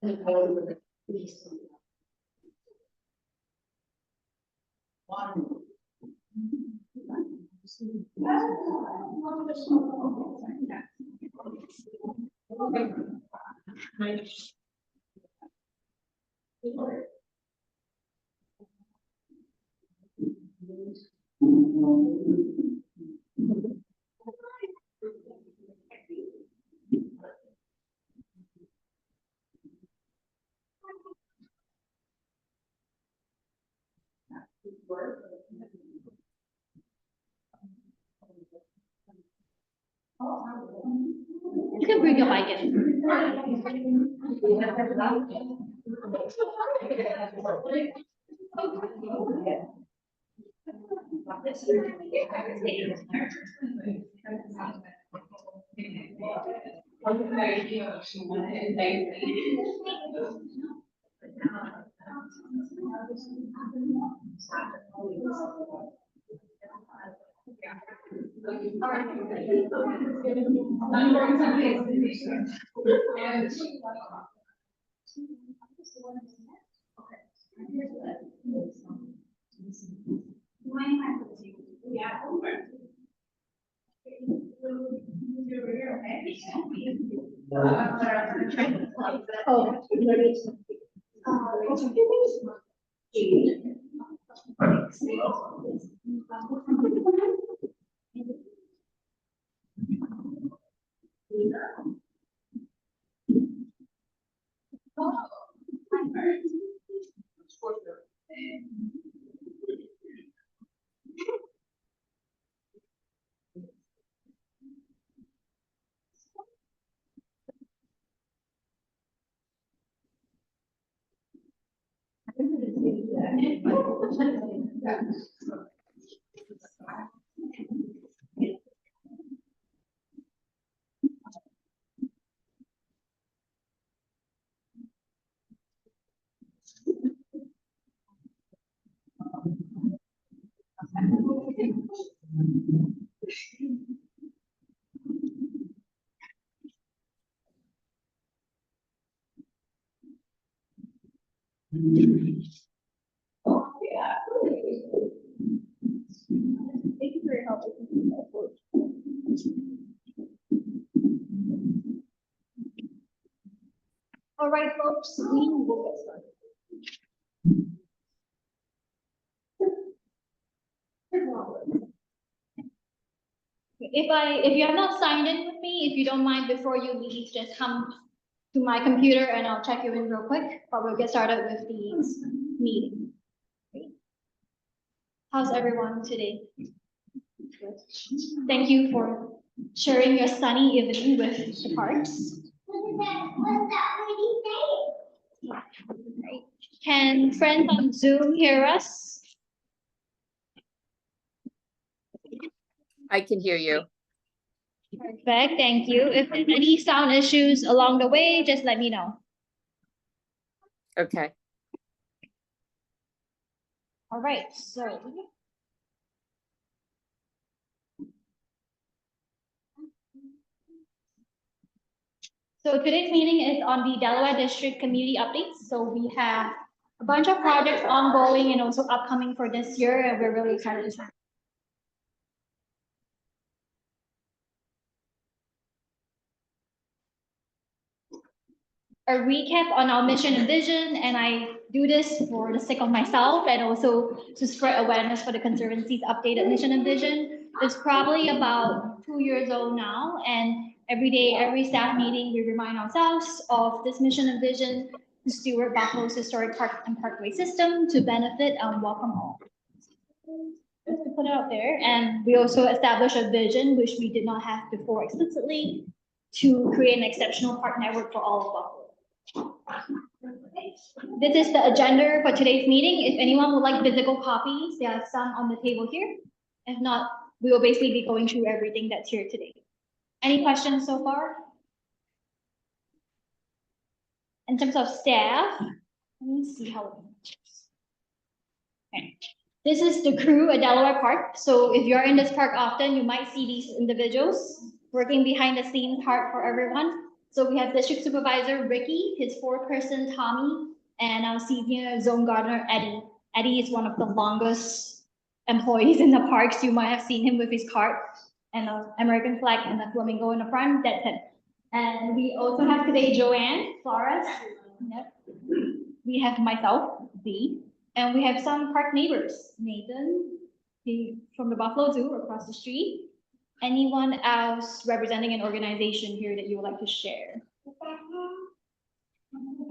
You can bring your mic in. Thank you for your help. All right, folks, we will get started. If you have not signed in with me, if you don't mind, before you leave, just come to my computer and I'll check you in real quick, but we'll get started with the meeting. How's everyone today? Good. Thank you for sharing your sunny evening with the parks. Can friends on Zoom hear us? I can hear you. Perfect, thank you. If there's any sound issues along the way, just let me know. Okay. All right, so. So today's meeting is on the Delaware District Community Updates. So we have a bunch of projects ongoing and also upcoming for this year, and we're really excited to. A recap on our mission and vision, and I do this for the sake of myself and also to spread awareness for the Conservancy's updated mission and vision. It's probably about 2 years old now, and every day, every staff meeting, we remind ourselves of this mission and vision to steward Buffalo's historic park and parkway system to benefit and welcome all. Just to put it out there, and we also established a vision, which we did not have before explicitly, to create an exceptional park network for all of Buffalo. This is the agenda for today's meeting. If anyone would like physical copies, there are some on the table here. If not, we will basically be going through everything that's here today. Any questions so far? In terms of staff, let me see how it matches. Okay. This is the crew at Delaware Park. So if you're in this park often, you might see these individuals working behind the scenes hard for everyone. So we have District Supervisor Ricky, his foreperson Tommy, and our senior zone gardener Eddie. Eddie is one of the longest employees in the parks. You might have seen him with his cart and an American flag and a flamingo in the front. That's him. And we also have today Joanne Flores. Yep. We have myself, Z, and we have some park neighbors. Nathan, from the Buffalo Zoo across the street. Anyone else representing an organization here that you would like to share?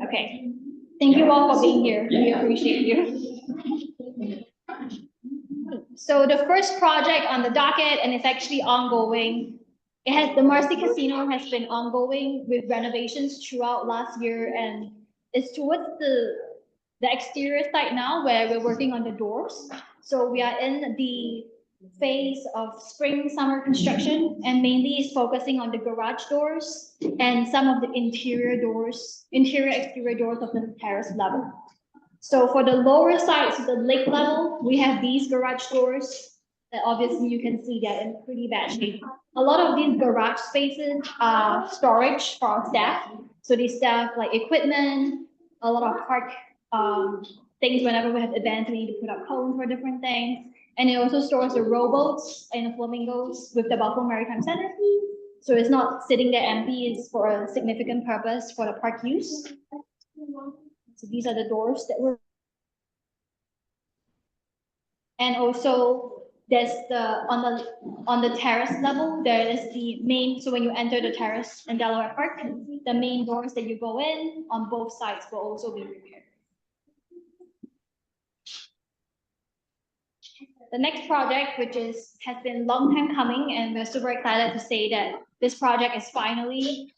Okay. Thank you all for being here. We appreciate you. So the first project on the docket, and it's actually ongoing. The Marcy Casino has been ongoing with renovations throughout last year, and it's towards the exterior site now where we're working on the doors. So we are in the phase of spring, summer construction, and mainly is focusing on the garage doors and some of the interior, exterior doors of the terrace level. So for the lower side, so the lake level, we have these garage doors that obviously you can see that in pretty bad shape. A lot of these garage spaces are storage for our staff. So they staff like equipment, a lot of park things. Whenever we have events, we need to put up cones for different things. And it also stores the rowboats and the flamingos with the Buffalo Maritime Center. So it's not sitting there empty, it's for a significant purpose for the park use. So these are the doors that we're. And also there's on the terrace level, there is the main, so when you enter the terrace in Delaware Park, the main doors that you go in on both sides will also be repaired. The next project, which has been a long time coming, and we're super excited to say that this project is finally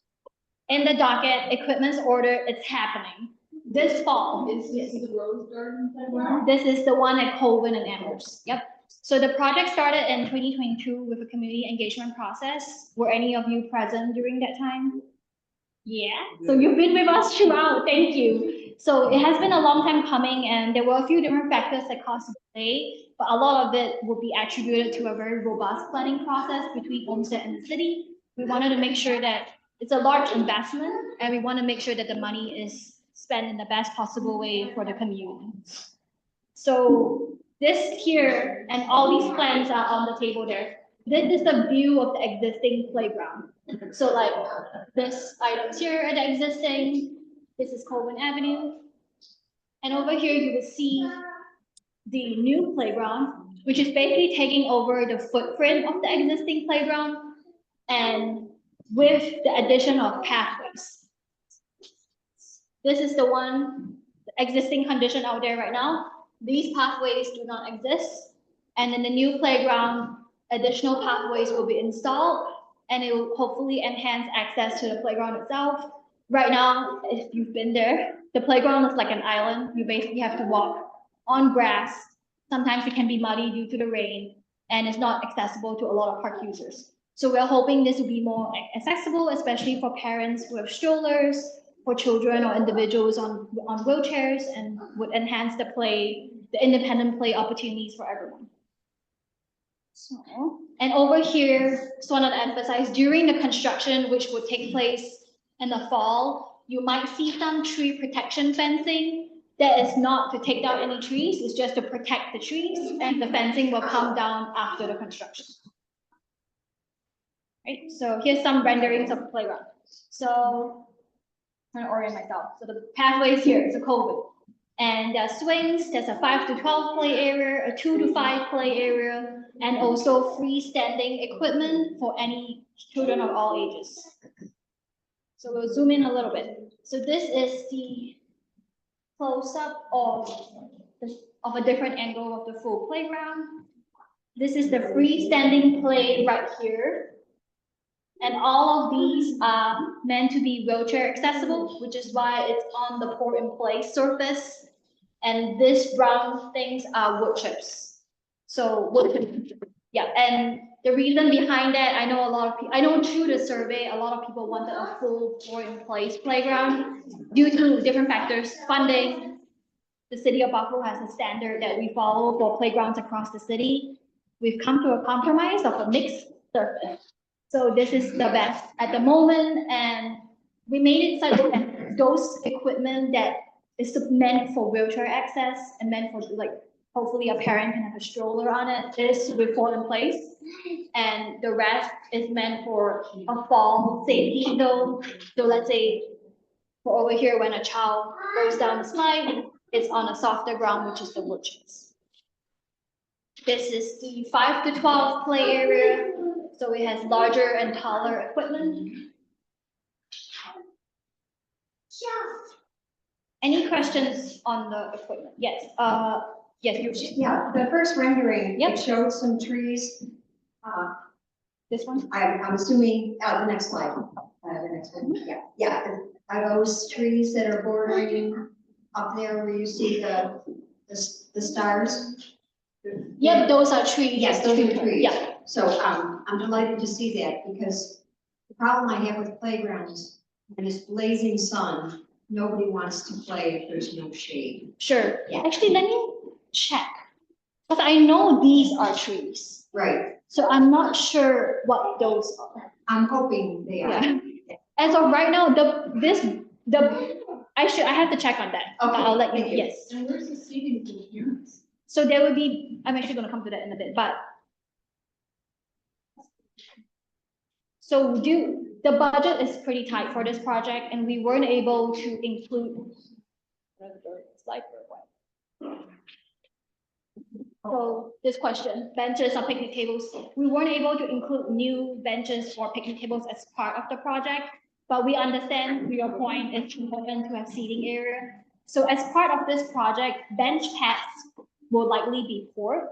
in the docket, equipment's ordered, it's happening. This fall. Is the Rose Garden playground? This is the one at Colvin and Amherst. Yep. So the project started in 2022 with a community engagement process. Were any of you present during that time? Yeah. So you've been with us throughout. Thank you. So it has been a long time coming, and there were a few different factors that caused the delay, but a lot of it would be attributed to a very robust planning process between Olmsted and the city. We wanted to make sure that it's a large investment, and we want to make sure that the money is spent in the best possible way for the community. So this here and all these plans are on the table there. This is the view of the existing playground. So like this items here are the existing. This is Colvin Avenue. And over here you will see the new playground, which is basically taking over the footprint of the existing playground and with the addition of pathways. This is the existing condition out there right now. These pathways do not exist. And in the new playground, additional pathways will be installed, and it will hopefully enhance access to the playground itself. Right now, if you've been there, the playground is like an island. You basically have to walk on grass. Sometimes it can be muddy due to the rain, and it's not accessible to a lot of park users. So we're hoping this will be more accessible, especially for parents who have strollers, for children or individuals on wheelchairs, and would enhance the independent play opportunities for everyone. So, and over here, just wanted to emphasize, during the construction, which would take place in the fall, you might see some tree protection fencing. That is not to take down any trees, it's just to protect the trees, and the fencing will come down after the construction. Right, so here's some renderings of the playground. So I'm going to orient myself. So the pathway is here, it's a Colvin. And there are swings, there's a 5 to 12 play area, a 2 to 5 play area, and also freestanding equipment for any children of all ages. So we'll zoom in a little bit. So this is the close-up of a different angle of the full playground. This is the freestanding play right here. And all of these are meant to be wheelchair accessible, which is why it's on the pour-in-place surface. And these brown things are wood chips. So wood chips, yeah. And the reason behind that, I know through the survey, a lot of people wanted a full pour-in-place playground due to different factors, funding. The city of Buffalo has a standard that we follow for playgrounds across the city. We've come to a compromise of a mixed surface. So this is the best at the moment, and we made it such that those equipment that is meant for wheelchair access and meant for like, hopefully a parent can have a stroller on it, is we fall in place. And the rest is meant for a fall safety zone. So let's say for over here, when a child goes down the slide, it's on a softer ground, which is the wood chips. This is the 5 to 12 play area. So it has larger and taller equipment. Any questions on the equipment? Yes, yes, you. Yeah, the first rendering, Yep. it showed some trees. This one? I'm assuming, the next slide, the next one, yeah. Are those trees that are bordering up there where you see the stars? Yep, those are trees. Yes, those are trees. Yeah. So, I'm delighted to see that because the problem I have with playgrounds, when it's blazing sun, nobody wants to play if there's no shade. Sure. Yeah. Actually, let me check. Because I know these are trees. Right, So I'm not sure what those are. I'm hoping they are. Yeah. As of right now, I have to check on that. But Okay, I'll let you know. thank you. Yes. And where's the seating for the parents? So there would be, I'm actually gonna come to that in a bit, but. So the budget is pretty tight for this project and we weren't able to include. Slide for a while. So this question, benches or picnic tables, we weren't able to include new benches or picnic tables as part of the project, but we understand to your point, it's important to have seating area. So as part of this project, bench pads will likely be poured.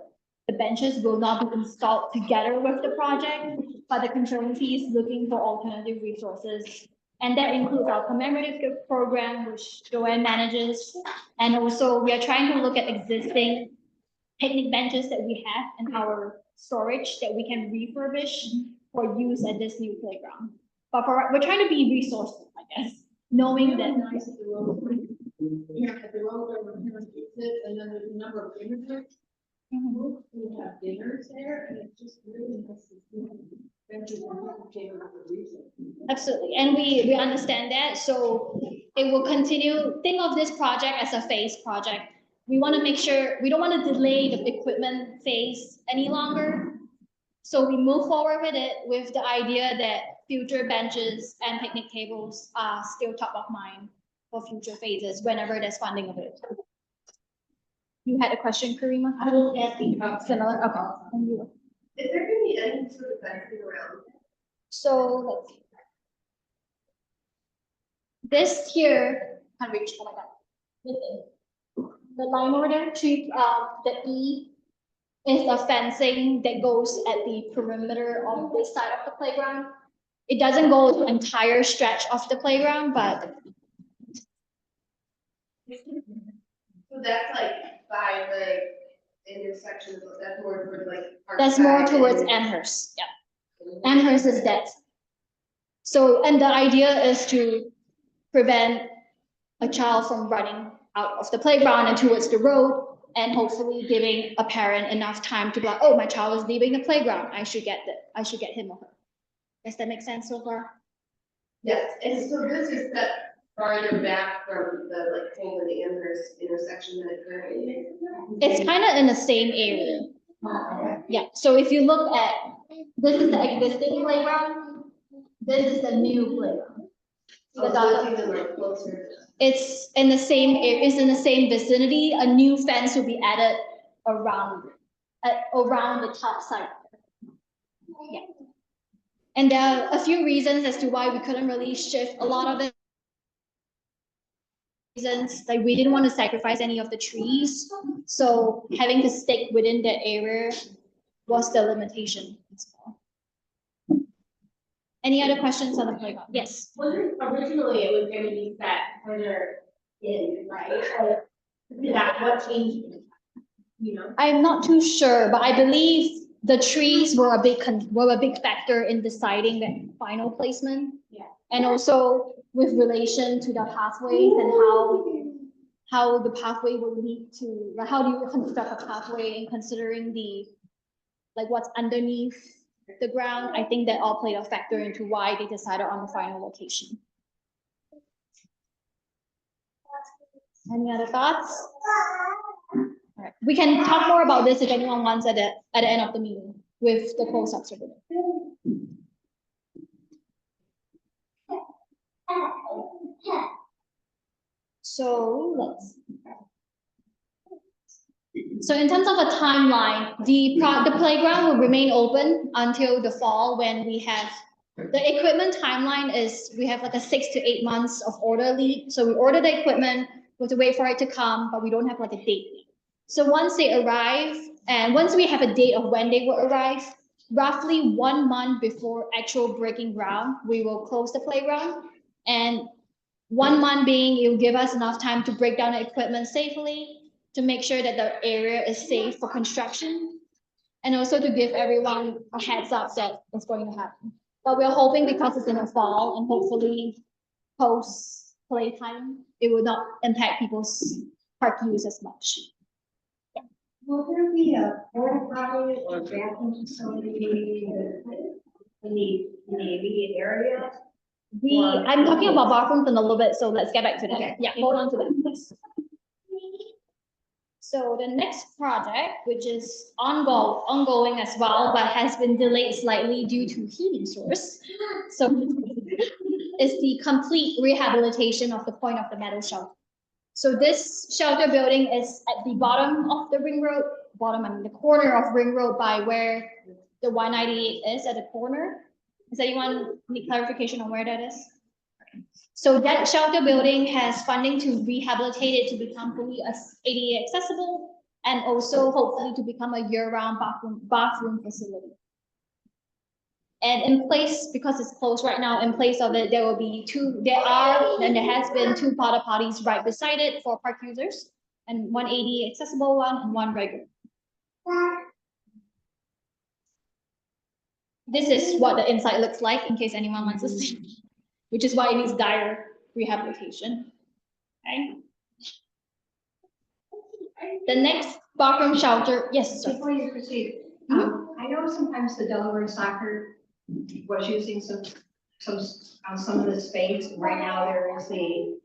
The benches will not be installed together with the project, but the Conservancy is looking for alternative resources. And that includes our commemorative gift program, which Joanne manages. And also we are trying to look at existing picnic benches that we have in our storage that we can refurbish for use at this new playground. But we're trying to be resourceful, I guess, knowing that. Nice at the road. Yeah, at the road where the parents can sit, and then there's a number of dinners. We have dinners there, and it's just really nice to see benches and people taking up the reason. Absolutely, and we understand that, so it will continue. Think of this project as a phase project. We want to make sure, we don't want to delay the equipment phase any longer. So we move forward with it with the idea that future benches and picnic tables are still top of mind for future phases whenever there's funding available. You had a question, Karima? I will ask you. Similar, okay. And you? Is there gonna be any sort of fencing around? So let's see. This here, can't reach, oh my God. This is the line over there, the E is the fencing that goes at the perimeter of this side of the playground. It doesn't go the entire stretch of the playground, but So that's like by the intersection, of that's more towards like. that's more Parkside towards and- Amherst, yeah. Amherst is that. So, and the idea is to prevent a child from running out of the playground and towards the road, and hopefully giving a parent enough time to be like, oh, my child is leaving the playground, I should get him or her. Does that make sense so far? Yes, and so this is set farther back from the like King of the Amherst intersection that it currently is. It's kind of in the same area. Yeah, so if you look at, this is the existing playground, this is the new playground. So The dot- it's even like closer. It's in the same, it's in the same vicinity, a new fence will be added around, around the top side. Yeah. And there are a few reasons as to why we couldn't really shift a lot of it. Reasons, like we didn't want to sacrifice any of the trees, so having to stick within that area was the limitation. Any other questions on the playground? Yes. Wasn't originally it was gonna be set further in, right? Or is that what changed? You know? I'm not too sure, but I believe the trees were a big factor in deciding the final placement. Yeah. And also with relation to the pathways and how the pathway will lead to, like, how do you construct a pathway and considering the, like, what's underneath the ground, I think that all played a factor into why they decided on the final location. Any other thoughts? All right, we can talk more about this if anyone wants at the end of the meeting with the close-up survey. So let's. So in terms of a timeline, the playground will remain open until the fall when we have, the equipment timeline is, we have like a 6 to 8 months of order lead. So we order the equipment, we have to wait for it to come, but we don't have like a date. So once they arrive, and once we have a date of when they will arrive, roughly 1 month before actual breaking ground, we will close the playground. And 1 month being, it will give us enough time to break down the equipment safely, to make sure that the area is safe for construction, and also to give everyone a heads up that it's going to happen. But we're hoping because it's in the fall and hopefully post playtime, it will not impact people's park use as much. Will there be a porta potty or bathroom facility in the immediate area? I'm talking about bathrooms in a little bit, so let's get back to that. Okay. Yeah, hold on to that, please. So the next project, which is ongoing as well, but has been delayed slightly due to heating source. So is the complete rehabilitation of the point of the metal shelter. So this shelter building is at the bottom of the ring road, the corner of ring road by where the 198 is at the corner. Does anyone need clarification on where that is? So that shelter building has funding to rehabilitate it to become fully ADA accessible and also hopefully to become a year-round bathroom facility. And in place, because it's closed right now, in place of it, there will be there has been 2 porta potties right beside it for park users, and 1 ADA accessible one and 1 regular. This is what the inside looks like in case anyone wants to see, which is why it needs dire rehabilitation. Okay. The next bathroom shelter, yes, sir. Before you proceed, I know sometimes the Delaware soccer was using some of the space. Right now there is the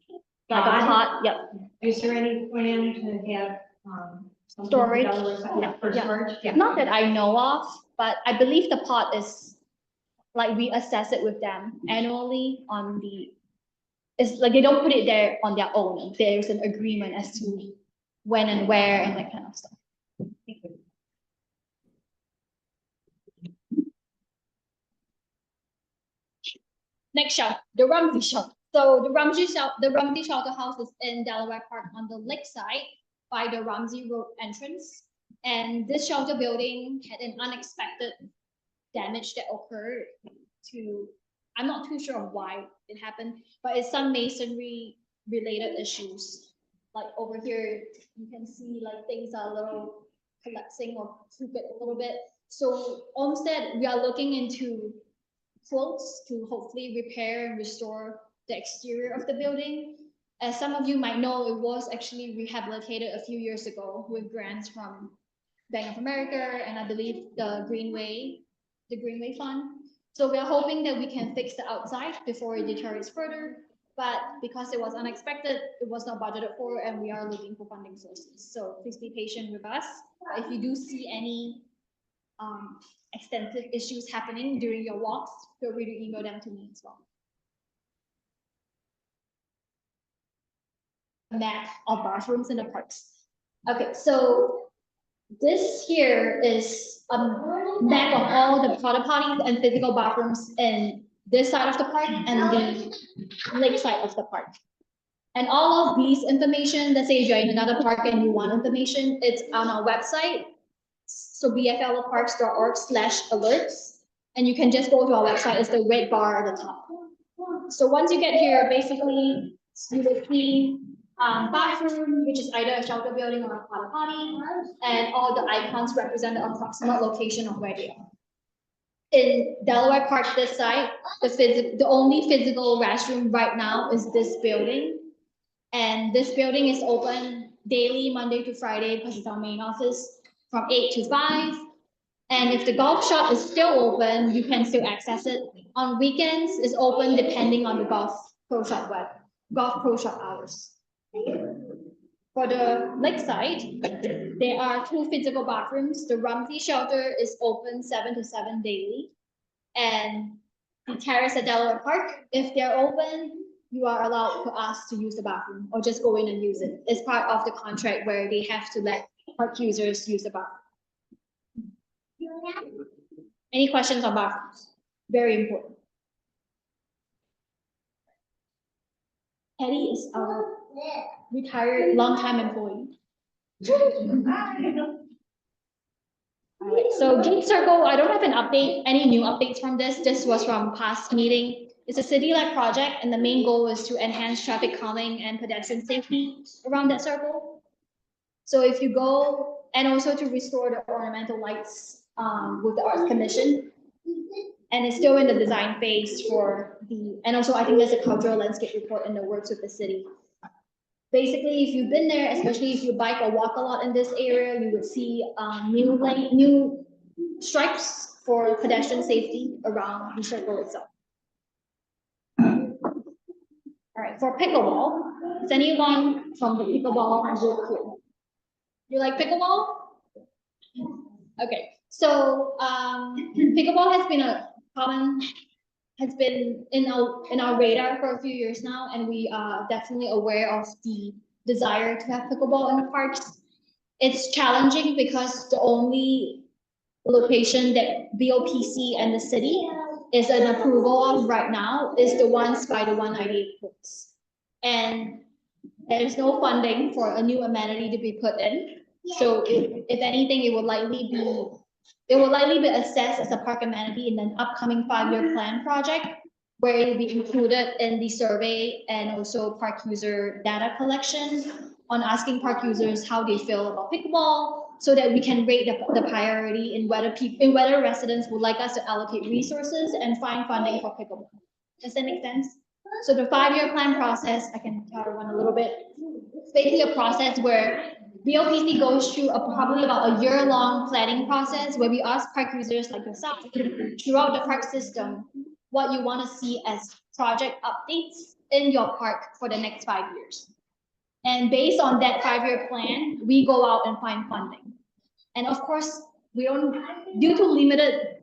Like a pot, yep. Is there any plan to have something for Storage? Delaware soccer for Yeah. storage? Yeah. Not that I know of, but I believe the pot is, like, we assess it with them annually on it's like they don't put it there on their own. There's an agreement as to when and where and that kind of stuff. Next shelter, the Rumsey shelter. So the Rumsey shelter house is in Delaware Park on the lakeside by the Rumsey Road entrance. And this shelter building had an unexpected damage that occurred to, I'm not too sure of why it happened, but it's some masonry related issues. Like over here, you can see like things are a little collapsing or crooked a little bit. So Olmsted, we are looking into quotes to hopefully repair and restore the exterior of the building. As some of you might know, it was actually rehabilitated a few years ago with grants from Bank of America and I believe the Greenway Fund. So we are hoping that we can fix the outside before it deteriorates further. But because it was unexpected, it was not budgeted for, and we are looking for funding sources. So please be patient with us. If you do see any extensive issues happening during your walks, feel free to email them to me as well. Map of bathrooms in the parks. Okay, so this here is a map of all the porta potties and physical bathrooms in this side of the park and the lake side of the park. And all of these information, let's say if you're in another park and you want information, it's on our website. So bflparks.org/alerts. And you can just go to our website, it's the red bar at the top. So once you get here, basically you will see bathroom, which is either a shelter building or a porta potty, and all the icons represent the approximate location of where they are. In Delaware Park, this side, the only physical restroom right now is this building. And this building is open daily, Monday to Friday, because it's our main office, from 8 to 5. And if the golf shop is still open, you can still access it. On weekends, it's open depending on the golf pro shop hours. For the lakeside, there are 2 physical bathrooms. The Rumsey shelter is open 7 to 7 daily. And the terrace at Delaware Park, if they're open, you are allowed to ask to use the bathroom or just go in and use it. It's part of the contract where they have to let park users use the bathroom. Any questions on bathrooms? Very important. Eddie is our retired longtime employee. Alright, so Gate Circle, I don't have an update, any new updates from this. This was from past meeting. It's a city-led project and the main goal is to enhance traffic calming and pedestrian safety around that circle. So if you go, and also to restore the ornamental lights with the Arts Commission. And it's still in the design phase for the, and also I think there's a cultural landscape report in the works with the city. Basically, if you've been there, especially if you bike or walk a lot in this area, you would see new stripes for pedestrian safety around the circle itself. All right, for pickleball, is anyone from the pickleball group here? You like pickleball? Okay, so pickleball has been in our radar for a few years now, and we are definitely aware of the desire to have pickleball in the parks. It's challenging because the only location that BOPC and the city is an approval of right now is the ones by the 198 courts. And there's no funding for a new amenity to be put in. So if anything, it will likely be assessed as a park amenity in an upcoming 5-year plan project, where it will be included in the survey and also park user data collection on asking park users how they feel about pickleball, so that we can rate the priority in whether residents would like us to allocate resources and find funding for pickleball. Does that make sense? So the 5-year plan process, I can tell everyone a little bit. It's basically a process where BOPC goes through probably about a year-long planning process where we ask park users like yourself throughout the park system what you want to see as project updates in your park for the next 5 years. And based on that 5-year plan, we go out and find funding. And of course, we don't, due to limited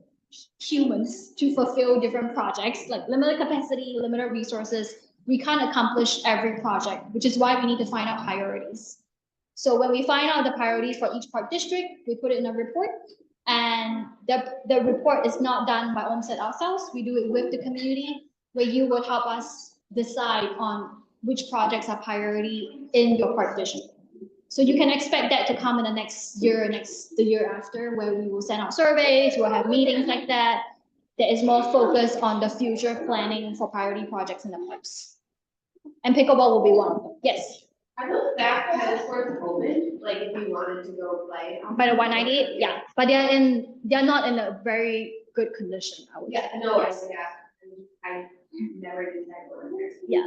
humans to fulfill different projects, like limited capacity, limited resources, we can't accomplish every project, which is why we need to find out priorities. So when we find out the priorities for each park district, we put it in a report, and the report is not done by Olmsted ourselves. We do it with the community, where you will help us decide on which projects are priority in your park district. So you can expect that to come in the next year, the year after, where we will send out surveys, we'll have meetings like that. That is more focused on the future planning for priority projects in the parks. And pickleball will be one of them. Yes. Are those back tennis courts open, like if you wanted to go play? By the 198, yeah, but they're not in a very good condition, I would say. Yeah, no, I never did that one. Yeah.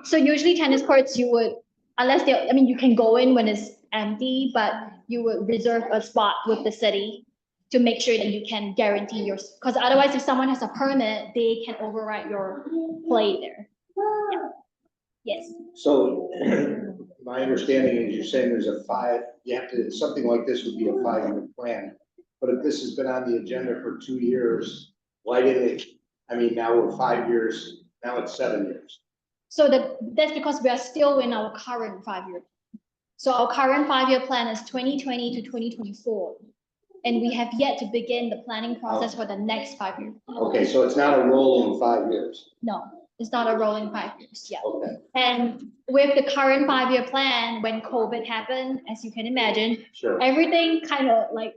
So usually tennis courts, you would, unless they, I mean, you can go in when it's empty, but you would reserve a spot with the city to make sure that you can guarantee your, because otherwise if someone has a permit, they can override your play there. Yeah. Yes. So my understanding is you're saying there's you have to, something like this would be a 5-year plan. But if this has been on the agenda for 2 years, why didn't it, I mean, now we're 5 years, now it's 7 years. So that's because we are still in our current 5-year plan. So our current 5-year plan is 2020 to 2024. And we have yet to begin the planning process for the next 5-year plan. Okay, so it's not a rolling 5 years. No, it's not a rolling 5 years, yeah. Okay, And with the current 5-year plan, when COVID happened, as you can imagine, sure. everything kind of like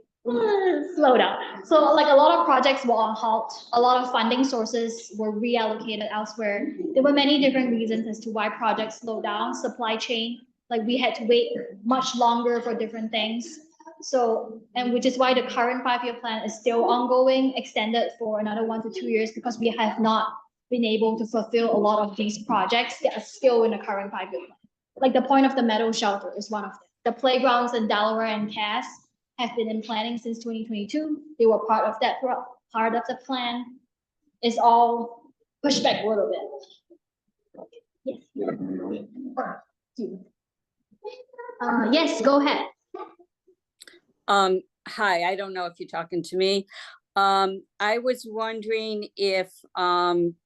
slowed down. So like a lot of projects were on halt. A lot of funding sources were reallocated elsewhere. There were many different reasons as to why projects slowed down. Supply chain, like we had to wait much longer for different things. So, and which is why the current 5-year plan is still ongoing, extended for another 1 to 2 years, because we have not been able to fulfill a lot of these projects that are still in the current 5-year plan. Like the Point of the Meadow shelter is one of them. The playgrounds in Delaware and Cass have been in planning since 2022. They were part of that part of the plan. It's all pushed back a little bit. Yes. Yes, go ahead. Hi, I don't know if you're talking to me. I was wondering if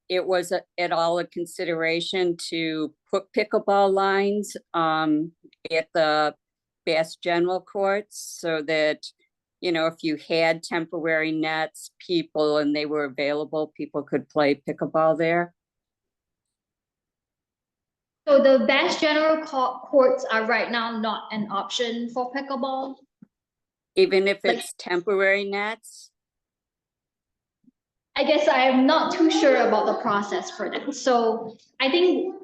it was at all a consideration to put pickleball lines at the Bass General Courts so that, you know, if you had temporary nets, people and they were available, people could play pickleball there. So the Bass General Courts are right now not an option for pickleball. Even if Like- it's temporary nets? I guess I am not too sure about the process for that. So I think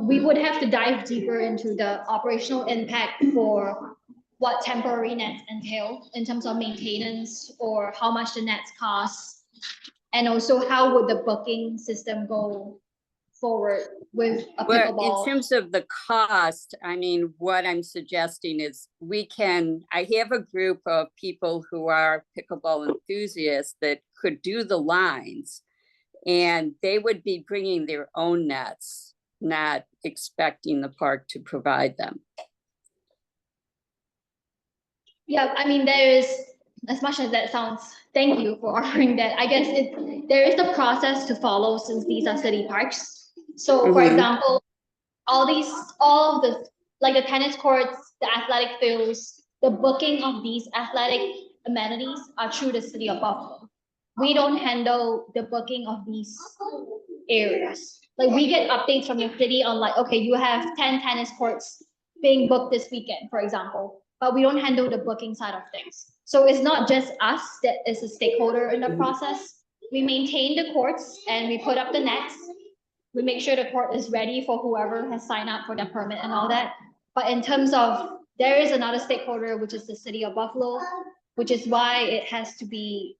we would have to dive deeper into the operational impact for what temporary nets entail in terms of maintenance or how much the nets cost. And also how would the booking system go forward with a Well, in pickleball? terms of the cost, I mean, what I'm suggesting is I have a group of people who are pickleball enthusiasts that could do the lines. And they would be bringing their own nets, not expecting the park to provide them. Yeah, I mean, there is, as much as that sounds, thank you for offering that. I guess there is a process to follow since these are city parks. So for Mhm. example, all of the, like the tennis courts, the athletic fields, the booking of these athletic amenities are through the city of Buffalo. We don't handle the booking of these areas. Like we get updates from the city on like, okay, you have 10 tennis courts being booked this weekend, for example, but we don't handle the booking side of things. So it's not just us that is a stakeholder in the process. We maintain the courts and we put up the nets. We make sure the court is ready for whoever has signed up for the permit and all that. But in terms of, there is another stakeholder, which is the city of Buffalo, which is why it has to be,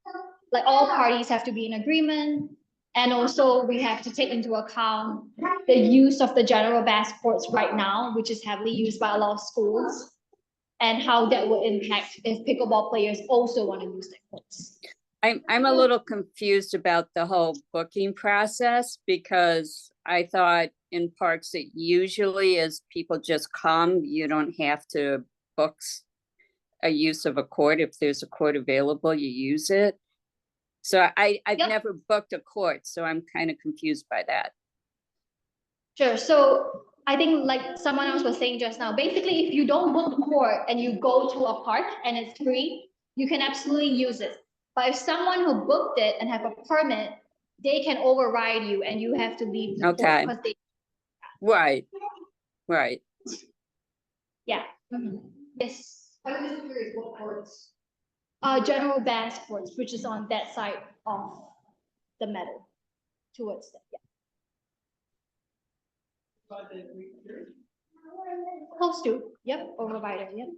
like all parties have to be in agreement. And also we have to take into account the use of the general bass courts right now, which is heavily used by a lot of schools, and how that will impact if pickleball players also want to use the courts. I'm a little confused about the whole booking process because I thought in parks it usually is people just come, you don't have to book a use of a court. If there's a court available, you use it. So I've Yep. never booked a court, so I'm kind of confused by that. Sure. So I think like someone else was saying just now, basically, if you don't book a court and you go to a park and it's free, you can absolutely use it. But if someone who booked it and have a permit, they can override you and you have to leave the court Okay. because they, Right, right. yeah. Mhm. Yes. I'm just curious what courts. General bass courts, which is on that side of the meadow towards that, yeah. Close to, yep, over by there, yep.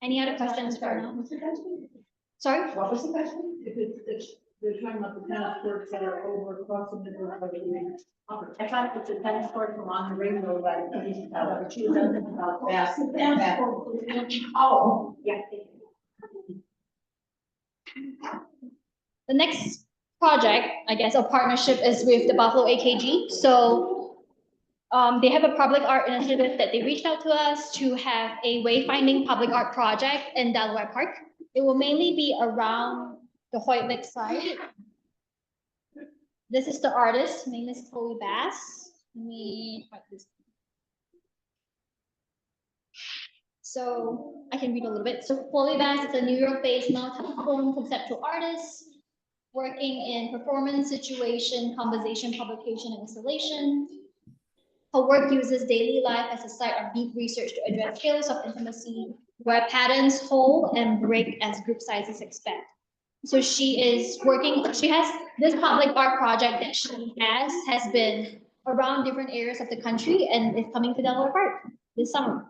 Any other questions for now? Sorry? What was the question? If they're talking about the tennis courts that are over across the middle of the. I thought it's a tennis court along the rainbow, but she was asking about bass. Oh, yeah. The next project, I guess, or partnership is with the Buffalo AKG. So they have a public art initiative that they reached out to us to have a wayfinding public art project in Delaware Park. It will mainly be around the Hoyt Lake side. This is the artist, her name is Chloe Bass. Let me write this. So I can read a little bit. So Chloe Bass is a New York-based multi-form conceptual artist working in performance, situation, composition, publication, and installation. Her work uses daily life as a site of deep research to address skills of intimacy, where patterns hold and break as group sizes expand. So she is working, she has this public art project that she has been around different areas of the country and is coming to Delaware Park this summer.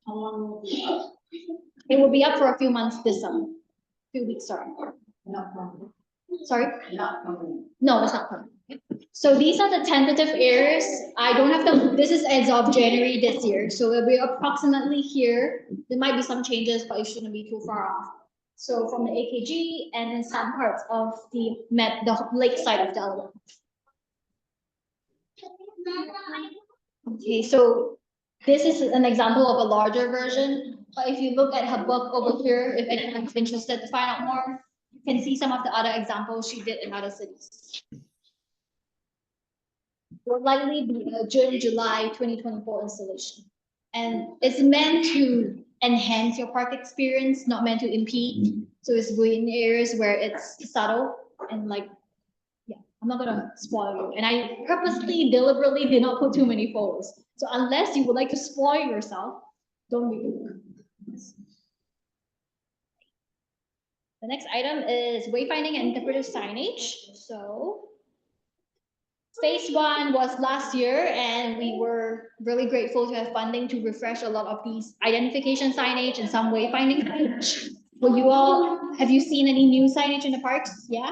How long will it be? It will be up for a few months this summer, few weeks, sorry. Not permanent. Sorry? Not permanent. No, it's not permanent. So these are the tentative areas. I don't have to, this is as of January this year. So it'll be approximately here. There might be some changes, but it shouldn't be too far off. So from the AKG and in some parts of the lake side of Delaware. Okay, so this is an example of a larger version. But if you look at her book over here, if anyone's interested to find out more, you can see some of the other examples she did in other cities. Will likely be a June, July 2024 installation. And it's meant to enhance your park experience, not meant to impede. So it's going in areas where it's subtle and like, yeah, I'm not gonna spoil you. And I purposely, deliberately did not put too many photos. So unless you would like to spoil yourself, don't read the book. The next item is wayfinding and interpretive signage. So phase one was last year, and we were really grateful to have funding to refresh a lot of these identification signage and some wayfinding signage. Will you all, have you seen any new signage in the parks? Yeah.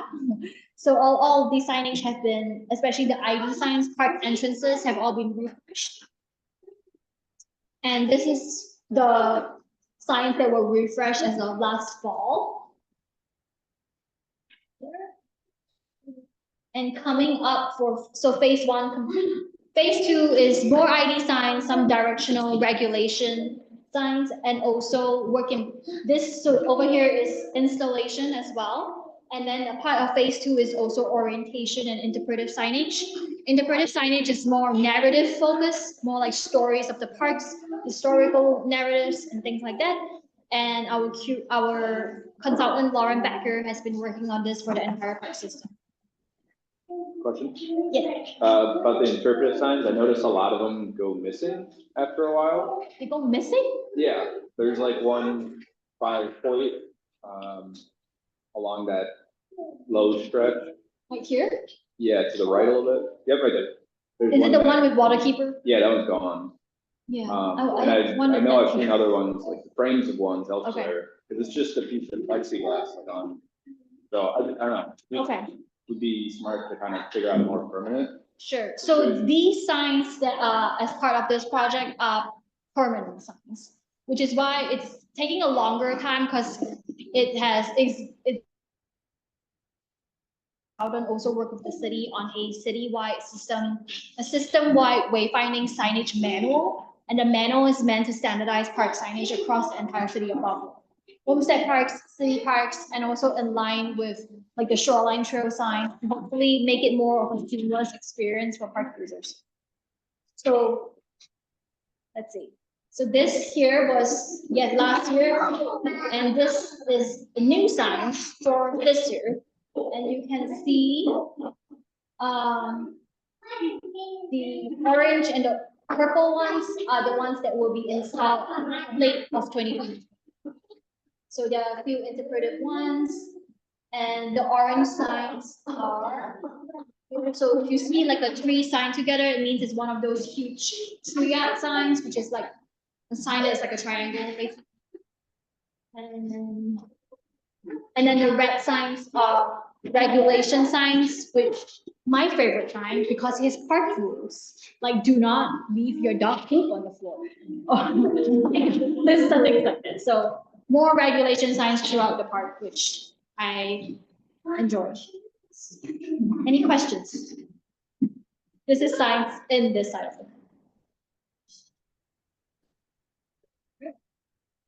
So all of these signage have been, especially the ID signs, park entrances have all been refreshed. And this is the signs that were refreshed as of last fall. And coming up for, so phase one complete. Phase two is more ID signs, some directional regulation signs, and also working this. So over here is installation as well. And then a part of phase two is also orientation and interpretive signage. Interpretive signage is more narrative focused, more like stories of the parks, historical narratives and things like that. And our consultant, Lauren Becker, has been working on this for the entire park system. Question? Yeah, About the interpretive signs, I noticed a lot of them go missing after a while. they go missing? Yeah, there's like one by Point, along that low stretch. Right here? Yeah, to the right a little bit. Yep, right there. There's Is it the there. one with Waterkeeper? Yeah, that one's gone. Yeah. And I wondered know that I've seen too. other ones, like the frames of ones elsewhere, because it's just a piece of plexiglass like on. So I don't know. Okay, Would be smart to kind of figure out more permanent. sure. So these signs that as part of this project are permanent signs, which is why it's taking a longer time because it out and also work with the city on a citywide system, a system-wide wayfinding signage manual. And the manual is meant to standardize park signage across the entire city of Buffalo. Olmsted parks, city parks, and also in line with like the shoreline trail sign, hopefully make it more of a seamless experience for park users. So let's see. So this here was yet last year, and this is the new sign for this year. And you can see the orange and the purple ones are the ones that will be installed late of 2020. So there are a few interpretive ones, and the orange signs are. So if you see like a tree sign together, it means it's one of those huge tree art signs, which is like a sign that is like a triangle, basically. And then the red signs are regulation signs, which my favorite sign because his park rules, like do not leave your dog poop on the floor. There's something like this. So more regulation signs throughout the park, which I enjoy. Any questions? This is signs in this side of the park.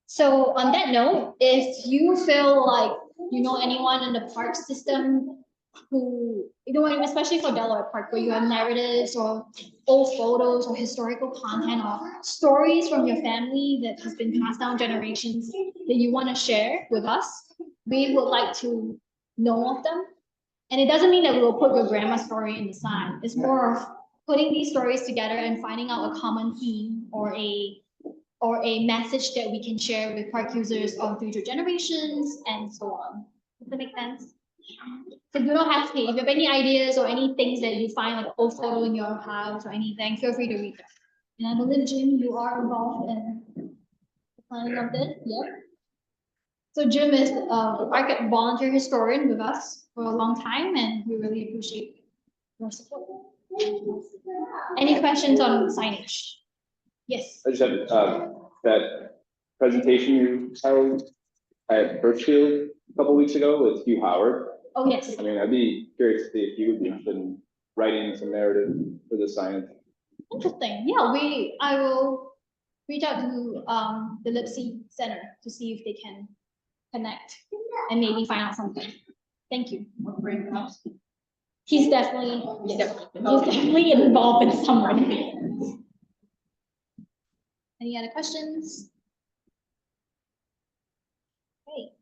So on that note, if you feel like you know anyone in the park system who, you know, especially for Delaware Park, where you have narratives or old photos or historical content or stories from your family that has been passed down generations that you want to share with us, we would like to know of them. And it doesn't mean that we will put your grandma's story in the sign. It's more of putting these stories together and finding out a common theme or a message that we can share with park users on future generations and so on. Does that make sense? So do not hesitate. If you have any ideas or any things that you find like an old photo in your house or anything, feel free to reach out. And I believe, Jim, you are involved in the planning of this. Yep. So Jim is a volunteer historian with us for a long time, and we really appreciate your support. Any questions on signage? Yes. I just have that presentation you held at Birchfield a couple weeks ago with Hugh Howard. Oh, yes. I mean, I'd be curious to see if you would be interested in writing some narrative for the science. Interesting. Yeah, I will reach out to the Lipsy Center to see if they can connect and maybe find out something. Thank you. He's definitely involved in some way. Any other questions? Hey.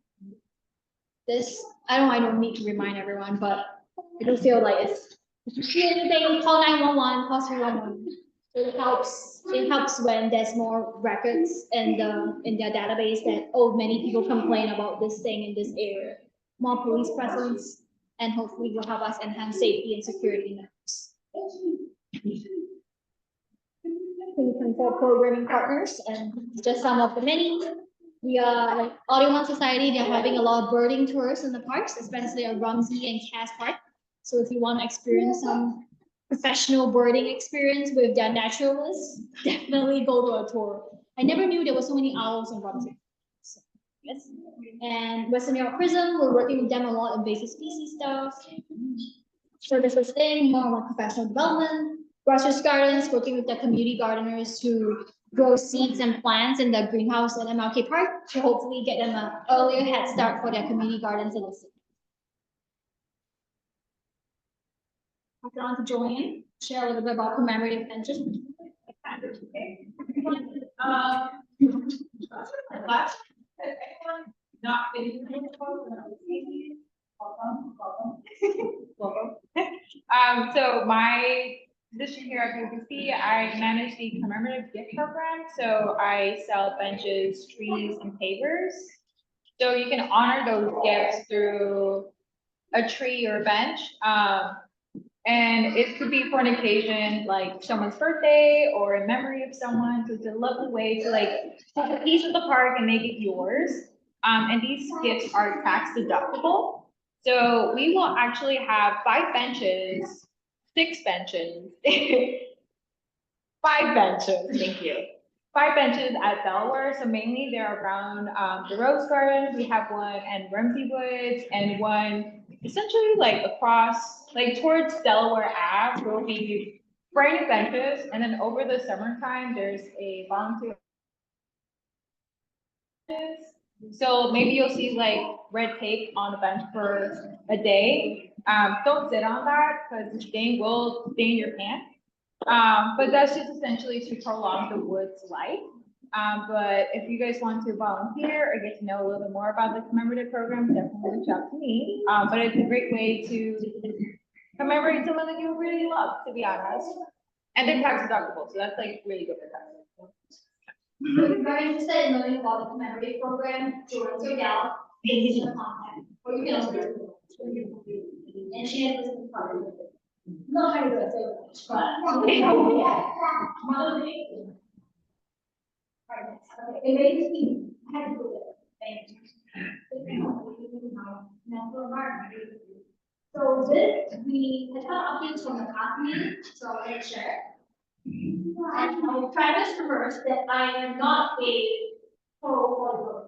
This, I don't need to remind everyone, but I do feel like if you see anything, call 911, call 311. It helps when there's more records in their database that, oh, many people complain about this thing in this area. More police presence, and hopefully will help us enhance safety and security networks. For programming partners, and just some of the many. We are like Audio One Society, they're having a lot of birding tours in the parks, especially at Rumsey and Cass Park. So if you want to experience some professional birding experience with their naturalists, definitely go to a tour. I never knew there were so many owls in Rumsey. So, yes. And Western New York Prism, we're working with them a lot invasive species stuff. Services thing, more like professional development. Grassroots Gardens, working with the community gardeners to grow seeds and plants in the greenhouse at MLK Park to hopefully get them an earlier head start for their community gardens in the city. I'll on to Joanne, share a little bit about commemorative benches. So my position here at BBC, I manage the commemorative gift program. So I sell benches, trees, and pavers. So you can honor those gifts through a tree or a bench. And it could be for an occasion like someone's birthday or in memory of someone. So it's a lovely way to like take a piece of the park and make it yours. And these gifts are tax deductible. So we will actually have 5 benches, 6 benches, 5 benches, thank you. 5 benches at Delaware. So mainly they're around the Rose Garden. We have one at Rumsey Woods and one essentially like across, like towards Delaware Ave, will be brand new benches. And then over the summertime, there's a volunteer. So maybe you'll see like red tape on the bench for a day. Don't sit on that because the stain will stain your pants. But that's just essentially to prolong the wood's life. But if you guys want to volunteer or get to know a little bit more about the commemorative program, definitely reach out to me. But it's a great way to commemorate someone that you really love, to be honest. And they're tax deductible, so that's like really good for tax. So if you're interested in knowing about the commemorative program, join your gal, in the contact, or you can also and she has this part of it. Not very good, so but it makes me have to do it. Thank you. So this, we had some updates from the past meeting, so I'm going to share. And I will preface first that I am not a pro.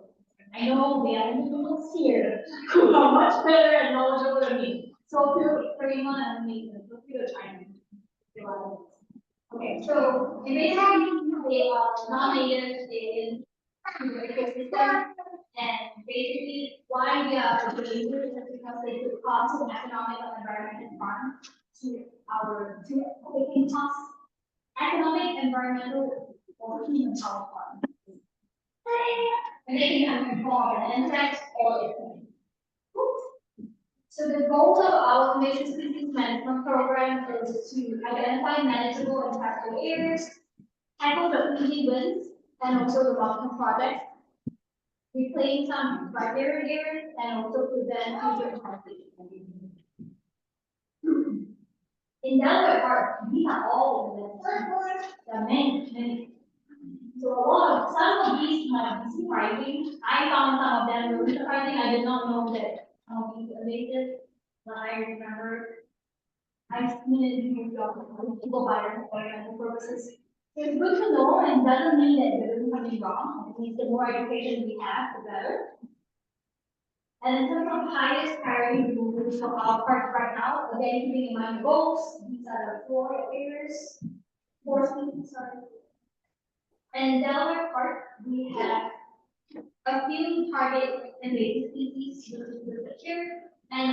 I know the individuals here who are much better and knowledgeable than me. So feel free and me, feel free to chime in. Okay, so it may have a non-native in ecosystem, and basically why we are doing this is because they could cause an economic and environmental harm to our operating costs. Economic, environmental, or human health harm. And they can involve an insect or a. So the goal of our invasive species management program is to identify manageable and tackle areas, tackle the easy wins, and also the long-term projects, reclaim some riparian areas, and also prevent future deforestation. In Delaware Park, we have all of them. There are many. So some of these might be surprising. I found some of them really surprising. I did not know that some of these invasive, but I remember I've seen it in people buy for environmental purposes. So it's good to know, and doesn't mean that there isn't something wrong. It means the more education we have, the better. And in terms of highest priority removals for our park right now, again, keeping in mind the goals, these are the 4 areas. sorry. And Delaware Park, we have a few target invasive species, which is the picture, and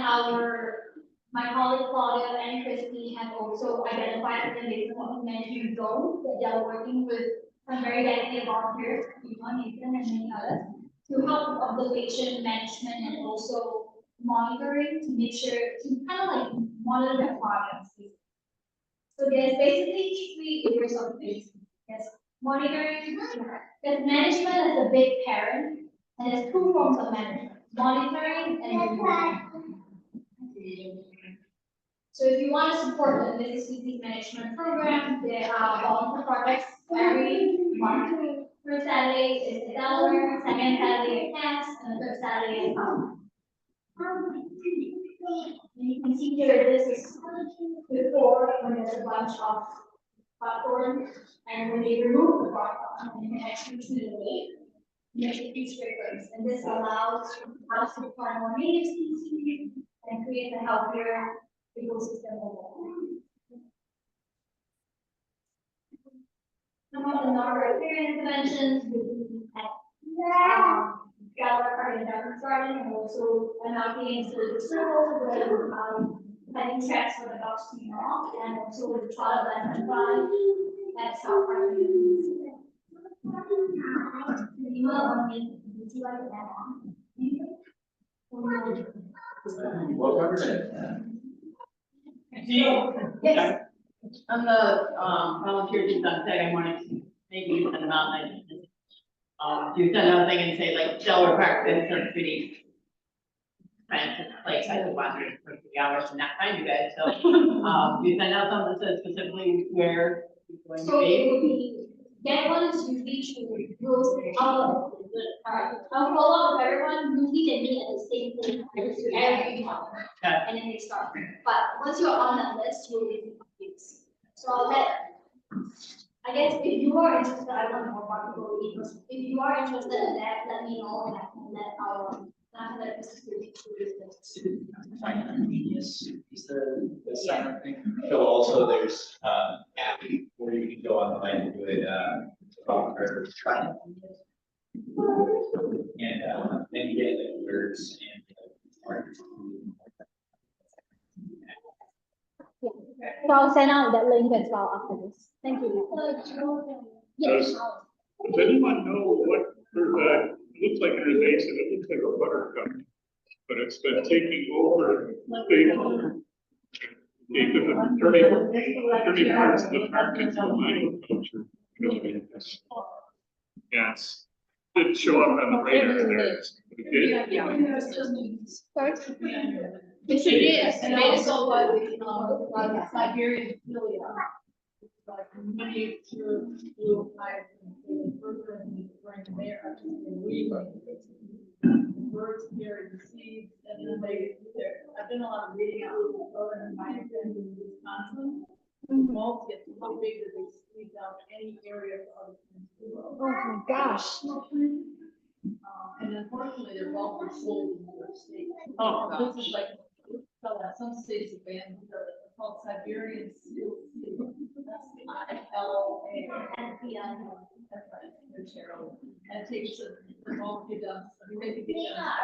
my colleague Claudia and Christy have also identified an invasive management zone that they are working with some very dedicated volunteers, Nathan and many others, to help with observation, management, and also monitoring to make sure to kind of like monitor their progress. So there's basically 3 areas of this. There's monitoring, there's management as a big parent, and there's 2 forms of management, monitoring and removal. So if you want to support the invasive species management program, there are volunteer projects every month. First Saturday is in Delaware, second Saturday at Cass, and the third Saturday at Home. You can see here, this is before when there's a bunch of buckthorn, and when they remove the buckthorn, you can actually see the weight, make it these fragrance, and this allows us to find more native species and create a healthier ecosystem overall. Some of the non-riparian interventions would be at Delaware Park and Douglas Garden, and also announcing the circle with planting tracks for the dogs to walk, and also with the child land and fly at South Park. Yes. On the volunteers you've done today, I wanted to maybe you send them out and you send out a thing and say like Delaware Park, that's a pretty expensive place. I was wondering for 3 hours and not find you guys. So you send out something that says specifically where you're going to So it be. would be, get one is usually rules, I'll follow up with everyone, usually they meet at the same place every month. Okay. And then they start, but once you're on that list, you'll be confused. So I'll I guess if you are interested, I don't know about people, if you are interested in that, let me know, and I can let our, Yes, is the summer thing. So also there's app where you can go online and do it or try it. And then you get the alerts and So I'll send out that link as well after this. Thank you. Yes. Does anyone know what, it looks like an invasive, it looks like a buttercup, but it's been taking over the 30 parts of the park into agriculture. Yes, didn't show up on the radar there. It did. It is, and also like Siberian Philia. Like many blue eyes and further and bring there up to the birds carry the seeds and then I've done a lot of reading out in southern in Wisconsin. Molds get so big that they squeeze out any area of the world. Oh my gosh. And unfortunately, they're all sold in New York State. Oh, this is like, some states have banned, they're called Siberian seal. That's ILA. That's right, they're terrible. And it takes the whole get done. I mean, they could get done.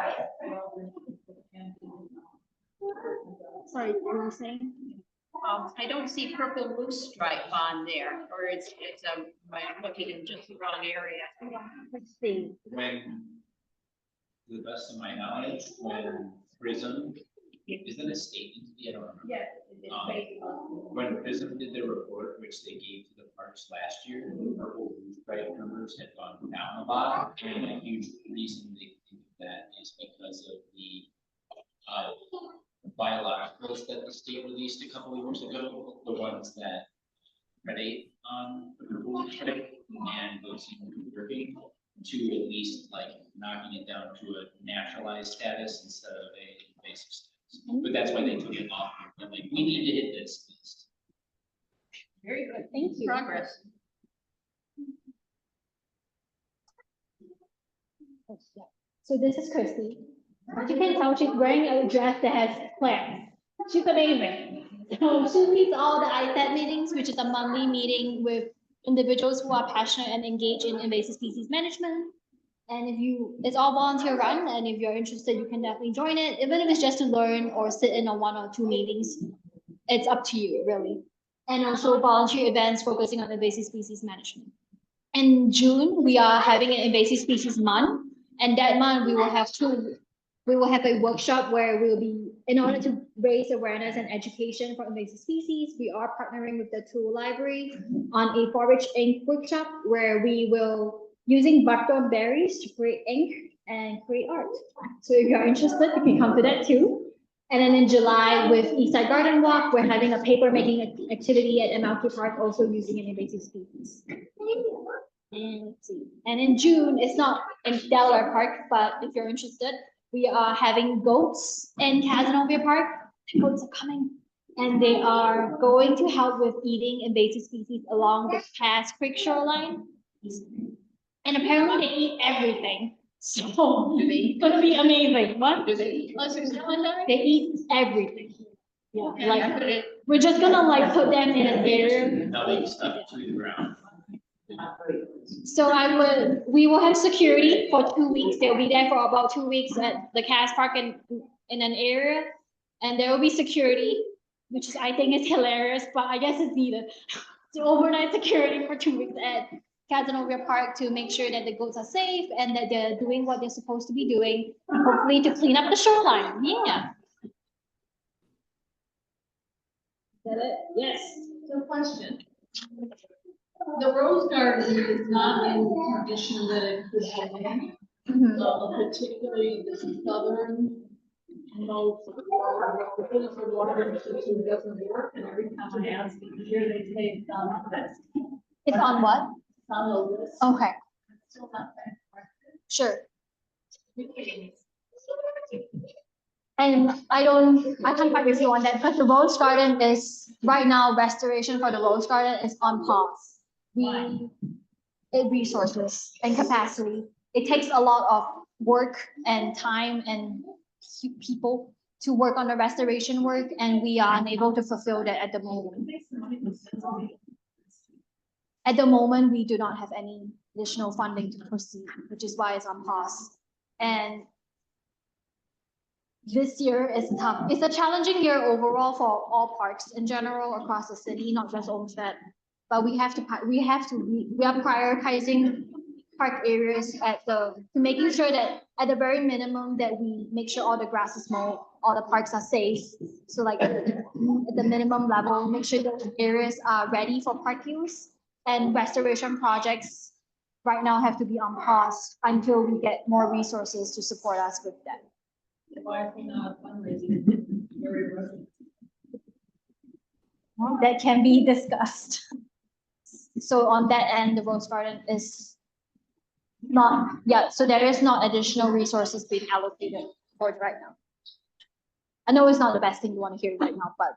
Sorry, what were you saying? I don't see purple moose stripe on there, or I'm looking in just the wrong area. Let's see. when, to the best of my knowledge, when Prism, is that a state entity? I don't remember. Yes, it's based on. When Prism did their report, which they gave to the parks last year, the purple roof stripe numbers had gone down a lot. And a huge reason they think that is because of the biologicals that the state released a couple of years ago, the ones that predate on the purple roof stripe, and those seem to be working to at least like knocking it down to a naturalized status instead of a invasive status. But that's why they took it off. They're like, we need to hit this list. Very good. Thank you. Progress. So this is Christy. As you can tell, she's wearing a dress that has plants. She's amazing. So 2 weeks, all the ISAT meetings, which is a monthly meeting with individuals who are passionate and engaged in invasive species management. And it's all volunteer run, and if you're interested, you can definitely join it, even if it's just to learn or sit in on 1 or 2 meetings. It's up to you, really. And also volunteer events focusing on invasive species management. In June, we are having an invasive species month, and that month we will have a workshop where we'll be, in order to raise awareness and education for invasive species, we are partnering with the Tool Library on a forage ink workshop where we will using buckthorn berries to create ink and create art. So if you're interested, you can come to that too. And then in July with Eastside Garden Walk, we're having a paper making activity at MLK Park, also using an invasive species. And let's see. And in June, it's not in Delaware Park, but if you're interested, we are having goats in Casanova Park. The goats are coming, and they are going to help with eating invasive species along the Cass Creek shoreline. And apparently they eat everything. So it's gonna be amazing. What? Do they eat lizards down there? They eat everything. Yeah, like we're just gonna like put them in an area. Now they stuck to the ground. So we will have security for 2 weeks. They'll be there for about 2 weeks at the Cass Park in an area. And there will be security, which is, I think is hilarious, but I guess it's needed. So overnight security for 2 weeks at Casanova Park to make sure that the goats are safe and that they're doing what they're supposed to be doing, hopefully to clean up the shoreline. Yeah. Is that it? Yes. So question. The rose garden is not in condition that it could be in, particularly the southern most of the water system doesn't work, and every time I ask them here, they say it's on the list. It's on what? It's on the list. Okay, It's still not there. sure. And I can't fight with you on that, but the rose garden is, right now, restoration for the rose garden is on pause. Resources and capacity. It takes a lot of work and time and people to work on the restoration work, and we are unable to fulfill that at the moment. At the moment, we do not have any additional funding to proceed, which is why it's on pause. And this year is tough. It's a challenging year overall for all parks in general across the city, not just Olmsted. But we are prioritizing park areas to making sure that at the very minimum that we make sure all the grass is mowed, all the parks are safe. So like at the minimum level, make sure those areas are ready for park use, and restoration projects right now have to be on pause until we get more resources to support us with that. Why are we not fundraising? That can be discussed. So on that end, the rose garden is not, yeah, so there is not additional resources being allocated for it right now. I know it's not the best thing you want to hear right now, but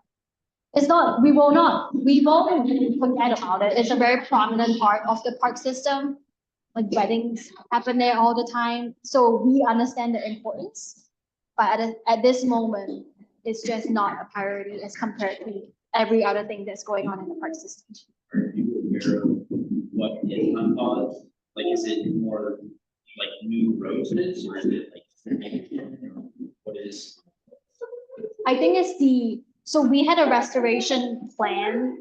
it's not, we won't forget about it. It's a very prominent part of the park system. Like weddings happen there all the time. So we understand the importance, but at this moment, it's just not a priority as compared to every other thing that's going on in the park system. Are you aware of what is on pause? Like, is it more like new roses, or is it like, what is? I think it's so we had a restoration plan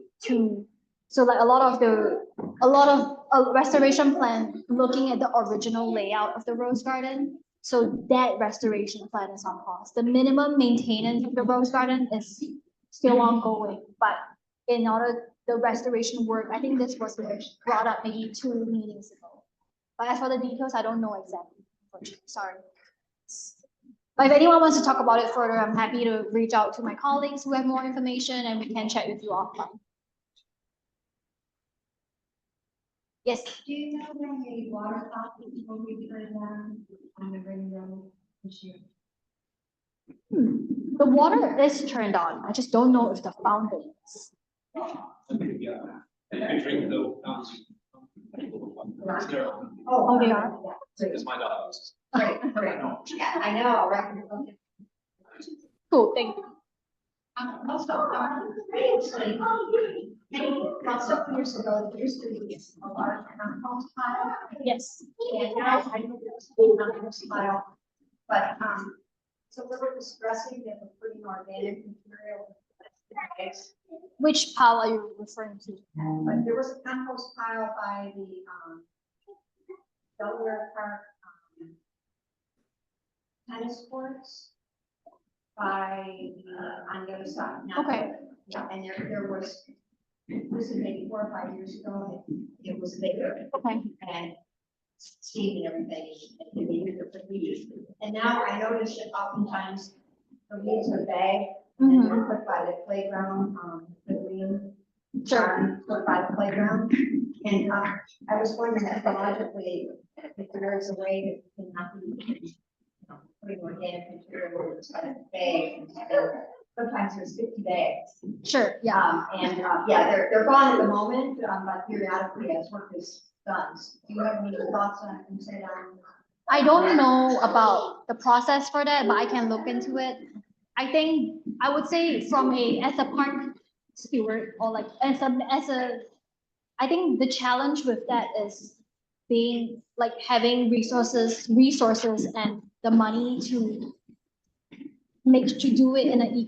so like a lot of a restoration plan looking at the original layout of the rose garden. So that restoration plan is on pause. The minimum maintenance of the rose garden is still ongoing, but in order the restoration work, I think this was brought up maybe 2 meetings ago. But as for the details, I don't know exactly. Sorry. But if anyone wants to talk about it further, I'm happy to reach out to my colleagues who have more information, and we can chat with you offline. Yes. Do you know when the water fountain will be turned on the Ring Road this year? The water is turned on. I just don't know if the fountain is. Oh, they are? It's my dogs. Right, right. Yeah, I know, right? Cool, thank you. Also, previously, about several years ago, there used to be a large compost pile. Yes. And now I know there's a compost pile, but, it's a little distressing that we're putting organic material. Which pile are you referring to? But there was a compost pile by the, Delaware Park, tennis courts by, on the other side. not- Okay. Yeah, and there was, this is maybe 4 or 5 years ago, it was bigger. Okay. And Steve and everything, and they used it for weeds. And now I notice that oftentimes the weeds are bagged and they're put by the playground, the green. Sure. Put by the playground. And, I was wondering ecologically, if there is a way that can not be, putting organic material inside of the bag. Sometimes there's 50 bags. Sure, yeah. Yeah, they're gone at the moment, but periodically as work is done. Do you have any thoughts on it and say that? I don't know about the process for that, but I can look into it. I think I would say as a park steward or like as a, I think the challenge with that is being like having resources and the money to do it in an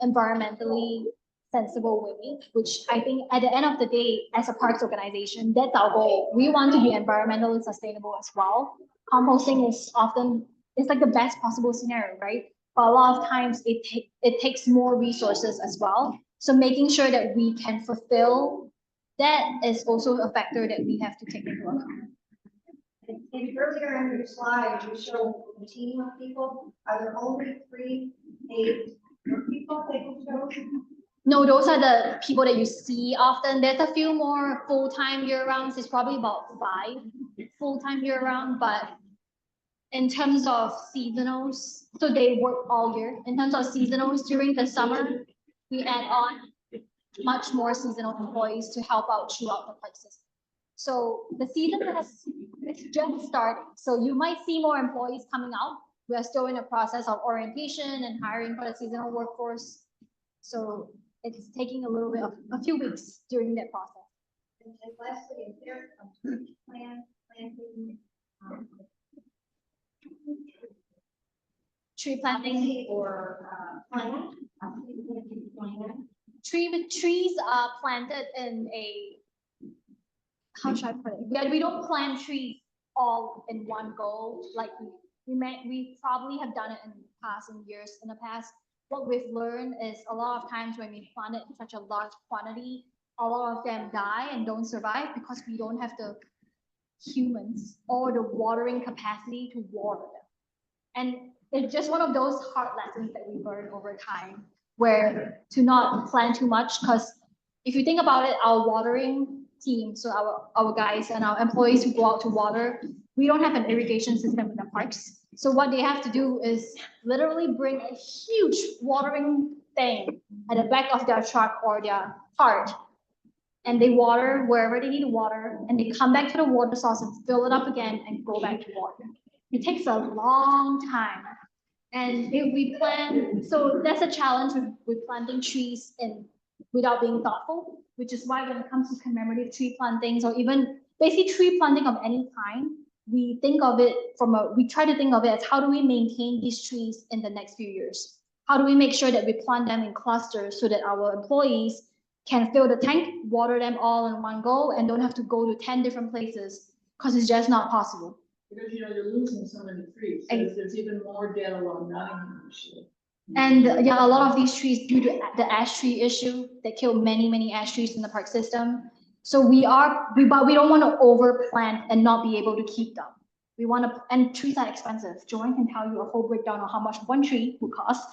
environmentally sensible way, which I think at the end of the day, as a parks organization, that's our goal. We want to be environmentally sustainable as well. Composting is often, it's like the best possible scenario, right? But a lot of times it takes more resources as well. So making sure that we can fulfill that is also a factor that we have to take into account. And earlier on your slide, you showed the team of people. Are there only 3 paid people that you showed? No, those are the people that you see often. There's a few more full-time year-rounds. It's probably about 5 full-time year-round, but in terms of seasonals, so they work all year. In terms of seasonals during the summer, we add on much more seasonal employees to help out throughout the park system. So the season it's just starting. So you might see more employees coming out. We are still in the process of orientation and hiring for the seasonal workforce. So it's taking a few weeks during that process. And lastly, is there a planting, Tree planting. or plant? Trees are planted in a, how should I put it? We don't plant trees all in one go. Like we probably have done it in the past. What we've learned is a lot of times when we plant it in such a large quantity, a lot of them die and don't survive because we don't have the humans or the watering capacity to water them. And it's just one of those hard lessons that we learn over time, where to not plant too much, because if you think about it, our watering team, so our guys and our employees who go out to water, we don't have an irrigation system in the parks. So what they have to do is literally bring a huge watering thing at the back of their truck or their cart, and they water wherever they need to water, and they come back to the water source and fill it up again and go back to water. It takes a long time. And if we plant, so that's a challenge with planting trees without being thoughtful, which is why when it comes to commemorative tree plantings or even basically tree planting of any kind, we try to think of it as how do we maintain these trees in the next few years? How do we make sure that we plant them in clusters so that our employees can fill the tank, water them all in one go, and don't have to go to 10 different places because it's just not possible. Because you're losing so many trees, so there's even more dead along Nottingham this year. And yeah, a lot of these trees due to the ash tree issue that killed many ash trees in the park system. So but we don't want to overplant and not be able to keep them. We want to, and trees are expensive. Joanne can tell you a whole breakdown on how much one tree will cost.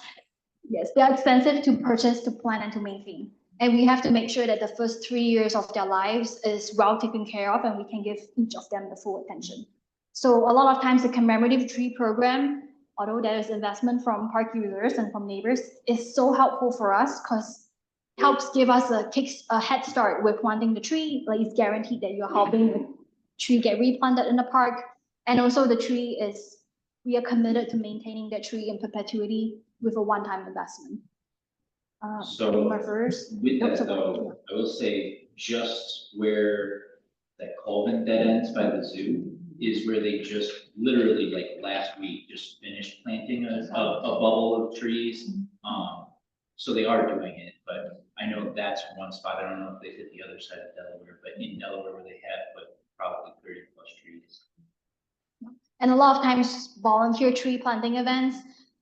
Yes, they're expensive to purchase, to plant, and to maintain. And we have to make sure that the first 3 years of their lives is well taken care of, and we can give each of them the full attention. So a lot of times the commemorative tree program, although there is investment from park users and from neighbors, is so helpful for us because it helps give us a head start with planting the tree. Like it's guaranteed that you're helping the tree get replanted in the park. And also we are committed to maintaining that tree in perpetuity with a one-time investment. So Karima first. with Nope, that so- though, I will say just where that Colvin dead ends by the zoo is where they just literally like last week just finished planting a bubble of trees. So they are doing it, but I know that's one spot. I don't know if they hit the other side of Delaware, but in Delaware where they have put probably 30+ trees. And a lot of times volunteer tree planting events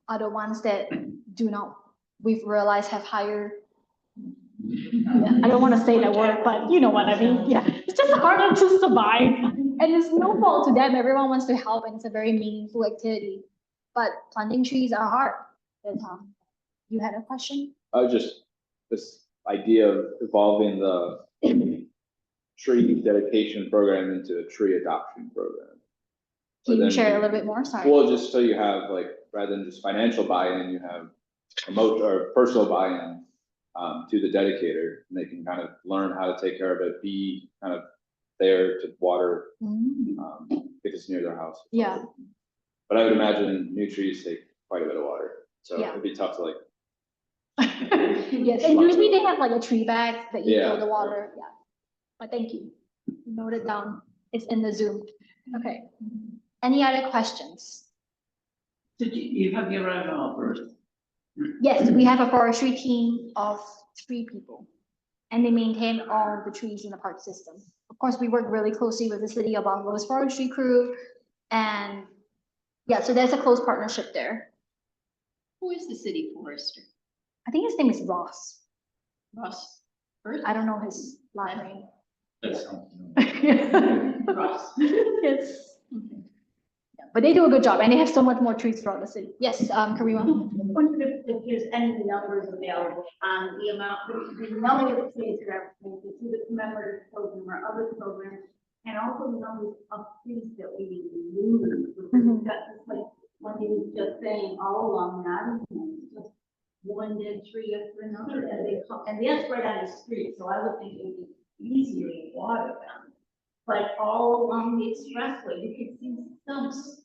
are the ones that do not, we've realized have higher. Yeah, I don't want to say that word, but you know what I mean. Yeah, it's just harder to survive. And it's no fault to them. Everyone wants to help and it's a very meaningful activity. But planting trees are hard. That's you had a question? Just this idea of evolving the tree dedication program into a tree adoption program. Can you then- share a little bit more? Sorry. Well, just so you have like, rather than just financial buy-in, you have or personal buy-in to the dedicator, and they can kind of learn how to take care of it, be kind of there to water, if it's near their house. Yeah. But I would imagine new trees take quite a bit of water, so Yeah. it'd be tough to like. Yes, and usually they have like a tree bag that you fill Yeah. the water, yeah. But thank you. Note it down. It's in the Zoom. Okay. Any other questions? Did you have your own first? Yes, we have a forestry team of 3 people. And they maintain all the trees in the park system. Of course, we work really closely with the city of Buffalo's forestry crew. And yeah, so there's a close partnership there. Who is the city forester? I think his name is Ross. Ross? First? I don't know his last name. That's something. Ross. Yes. But they do a good job and they have so much more trees throughout the city. Yes, Karima. I wondered if there's any numbers available on the amount, the number of trees that are planted through the commemorative program or other programs, and also the numbers of trees that we lose. Mhm. That's just like what he was just saying all along Nottingham, just one dead tree after another, and they come, and they're spread on the street, so I would think it would be easier to water them. But all along the expressway, you could see stumps.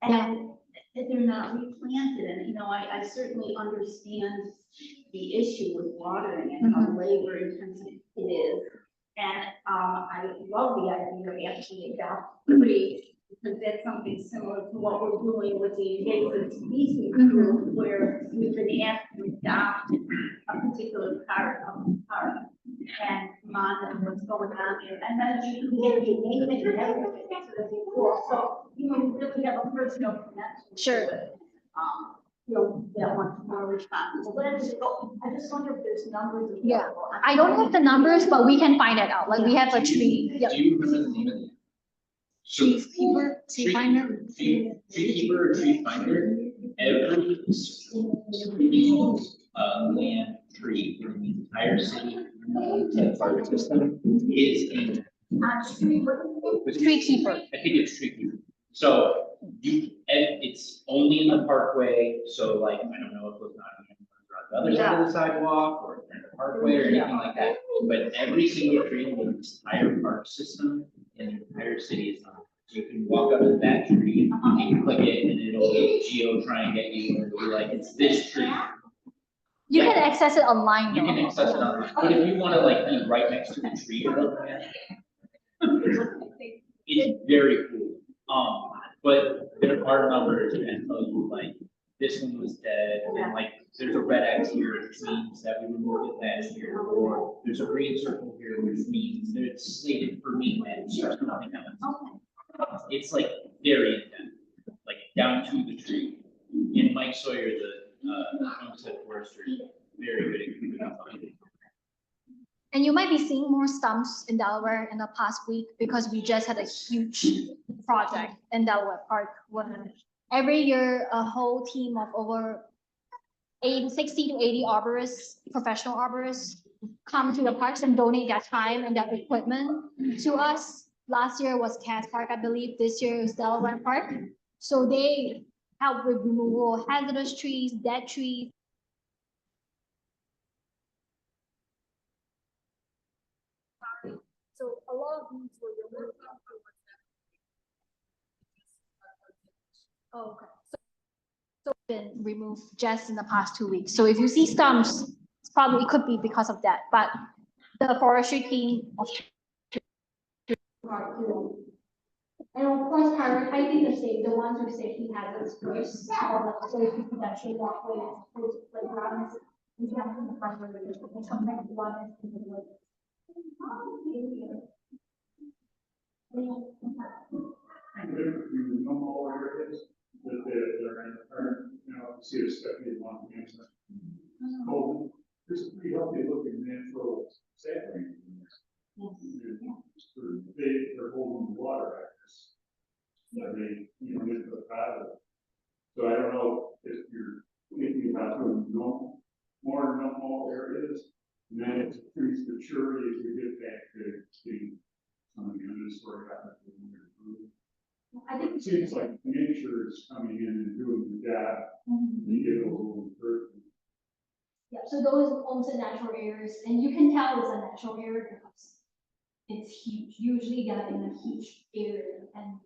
And they're not replanted, and, you know, I certainly understand the issue with watering and how labor intensive it is. And, I love the idea of actually adopting trees, because that's something similar to what we're doing with the invasive species group, where we've been asked to adopt a particular part of the park and monitor what's going on there, and then you can get the name and everything, so that'd be cool. So, you know, we really have a personal connection. to Sure. it. You know, that one's more responsible, but I just wonder if there's numbers available. Yeah. I don't have the numbers, but we can find it out. Like we have a tree. Yeah. Do you remember the name of the? Tree keeper, tree finder. Tree keeper or tree finder, every land tree in the entire city, park system is in. Tree keeper. I think it's tree keeper. So it's only in the parkway, so like, I don't know if it's not on the other side of the sidewalk or in the parkway or anything like that. But every single tree in the entire park system in the entire city is on. So you can walk up to that tree and click it and it'll geo try and get you, and it'll be like, it's this tree. You can access it online You can though. access it online, but if you wanna like be right next to the tree you're looking at, it's very cool. But there are numbers that tell you like, this one was dead, and like, there's a red X here, which means that we removed it last year, or there's a green circle here, which means that it's slated for maintenance or something else. It's like very in-depth, like down to the tree. And Mike Sawyer, the Olmsted forester, is very good at keeping up on it. And you might be seeing more stumps in Delaware in the past week because we just had a huge project in Delaware Park. Where every year, a whole team of over 60 to 80 arborists, professional arborists, come to the parks and donate their time and their equipment to us. Last year was Cass Park, I believe. This year is Delaware Park. So they help with removal of hazardous trees, dead trees. So a lot of these were removed. Oh, okay. So been removed just in the past 2 weeks. So if you see stumps, probably it could be because of that, but the forestry team was. And of course, prioritizing the ones with safety hazards first, or the safety potential walkways, playgrounds, is definitely the priority. Sometimes one is in the way. There are no more areas that they're in the current, see a step in one answer. Oh, there's a pretty healthy looking natural sapling in there. They're holding the water back this. They, into the paddle. So I don't know if you're thinking about doing more areas, and then it's increased maturity as we get back to some of the understory happening. I think It seems like nature is coming in and doing the job. You get a little further. yeah, so those Olmsted natural areas, and you can tell it's a natural area because it's huge. Usually they're in a huge area, and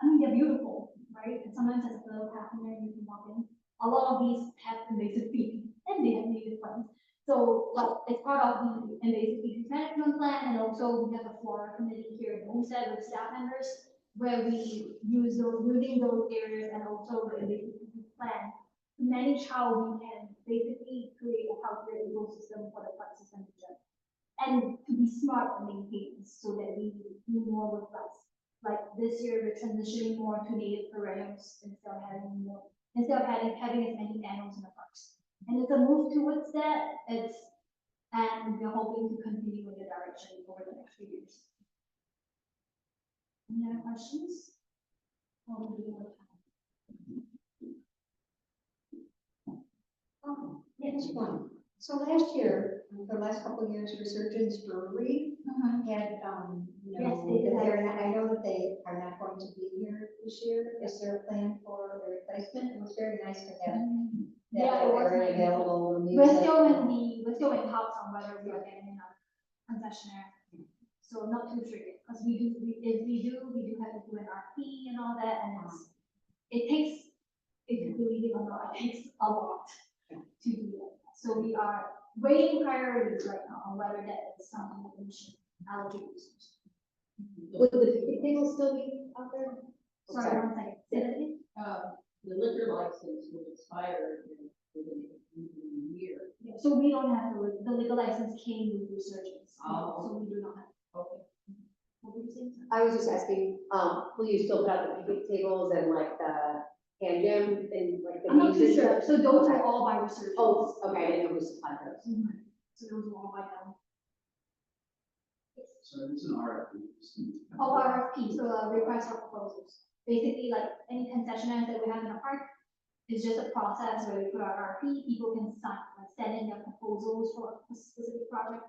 I mean, they're beautiful, right? And sometimes there's a little path in there you can walk in. A lot of these have invasive species and they have native plants. So, like, it's part of the invasive species management plan, and also we have a flora committee here at Olmsted with staff members, where we use using those areas and also the invasive species plan to manage how we can basically create a healthier ecosystem for the park system in general. And to be smart and maintain so that we do more with less. Like this year, we're transitioning more to native perennials instead of having as many annuals in the parks. And it's a move towards that. And we're hoping to continue in the direction over the next few years. Any other questions? Yes, one. So last year, the last couple of years, Resurgence Brewery had, Yes, they did. I know that they are not going to be here this year. Is there a plan for a replacement? It was very nice to have Yeah, it was area nice. available. We're music. we're still in talks on whether we are getting another concessionaire. So not too sure yet, because if we do have to do an RP and all that, and it takes, if you believe it or not, it takes a lot to do that. So we are weighing priorities right now on whether that is something that we should allocate resources. Would the picnic table still be out there? Sorry, 1 second. Say that again? The liquor license will expire within a year. Yeah, so we don't have the legal license came with Resurgence. Oh. So we do not have. Okay. What were you saying? I was just asking, will you still put out the picnic tables and like the hand gym and like the? I'm not too music? sure. So those Okay. are all by Resurgence. Oh, okay, I didn't know who supplied those. So those are all by them. So it's an RFP. Oh, RFP, so request for proposals. Basically, like any concessionaires that we have in the park, it's just a process where we put our RFP, people can send in their proposals for a specific project.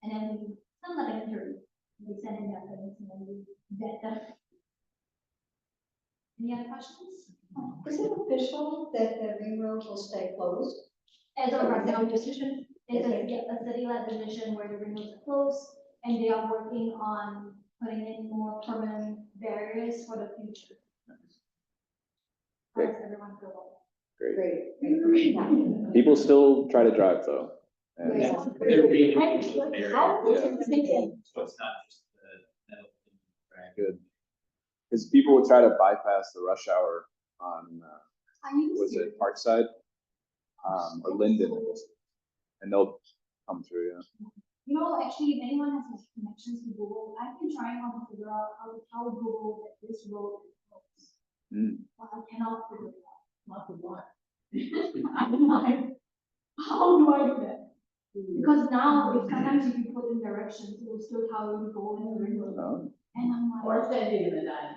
And then we, kind of like an interview, we send in their things and then we vet them. Any other questions? Is it official that the ring road will stay closed? As of right now, decision? it's a city-led decision where the ring roads are closed, and they are working on putting in more permanent barriers for the future. How does everyone feel about that? Great. People still try to drive though. And Yeah, they're being. How would Yeah. you think it? So it's not just the metal. Right. good. Because people would try to bypass the rush hour on, was it Parkside? Or Linden, I guess. And they'll come through, yeah. You know, actually, if anyone has like connections to Google, I've been trying to figure out how Google that this road is closed. But I cannot figure it out. Not the one. I'm like, how do I do that? Because now, sometimes if you put in directions, it will still tell you to go in the ring road. Oh. And I'm like. Or send you to the dime.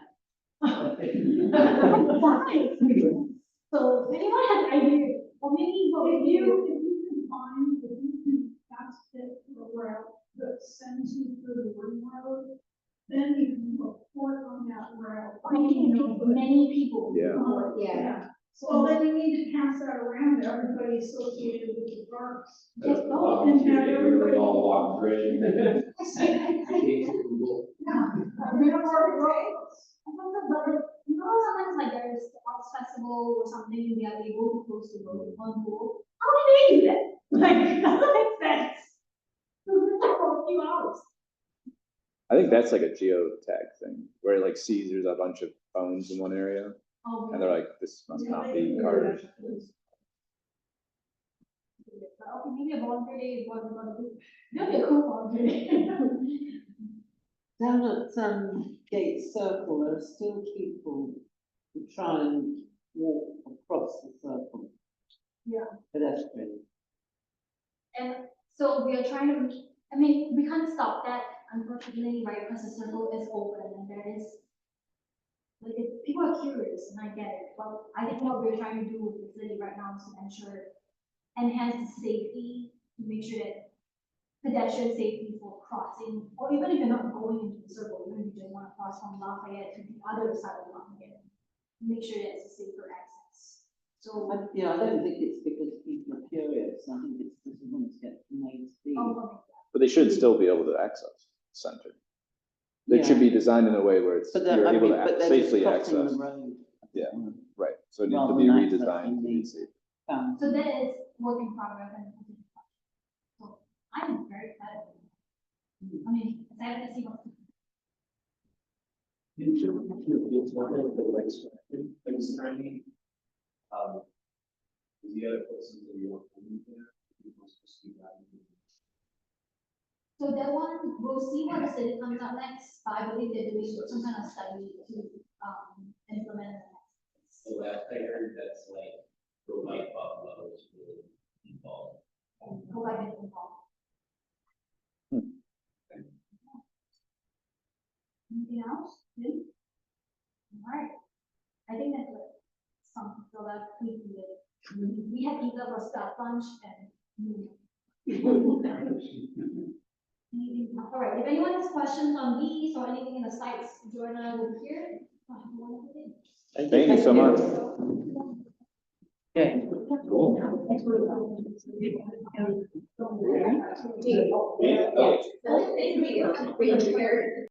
So if anyone has ideas, or maybe if you can find, if you can access the route that sends you through the ring road, then you can report on that route. Many people. Yeah. Yeah. So then you need to pass that around to everybody associated with the parks. That's Just go and have everybody. all walk through it. You know, sometimes like there's arts festival or something, and they are able to post the road on Google. How do they do that? Like, I think that's like a geotag thing, where it like sees there's a bunch of phones in one area, Oh, and they're like, this must not be Carter's. Okay, maybe a volunteer day is what we're gonna do. That'd be a cool volunteer day. Down at Gate Circle, there are still people who try and walk across the circle. Yeah. Pedestrian. And so we are trying to, I mean, we can't stop that unfortunately, right, because the circle is open and there is, like, if people are curious and I get it, but I think what we're trying to do with the city right now is to ensure, enhance safety, to make sure that pedestrian safety for crossing, or even if you're not going into the circle, even if you just want to cross from Lafayette to the other side of Lafayette, make sure that it's a safer access. So, Yeah, I don't think it's because people are curious, I think it's because they want to get from A to B. But they should still be able to access the center. It should be designed in a way where it's, But you're I able mean, to but they're safely just crossing access. the road. Yeah, right, so it needs Rather to be than redesigned to be accessing safe. so that is work in progress and. So I'm very excited. I mean, excited to see what's. The other places that you want to move there, people are supposed to be driving. So that one, we'll see what the city comes up next, but I believe they're doing some kind of study to, implement. So last I heard, that's like, go like Buffalo is really involved. Go back and involve. Anything else? Good? All right. I think that's it. Some, so that we can get, we have either a stuff lunch and. Anything, all right, if anyone has questions on these or anything in the sites, Joanna will be here. Thank you so much. Okay. Yeah.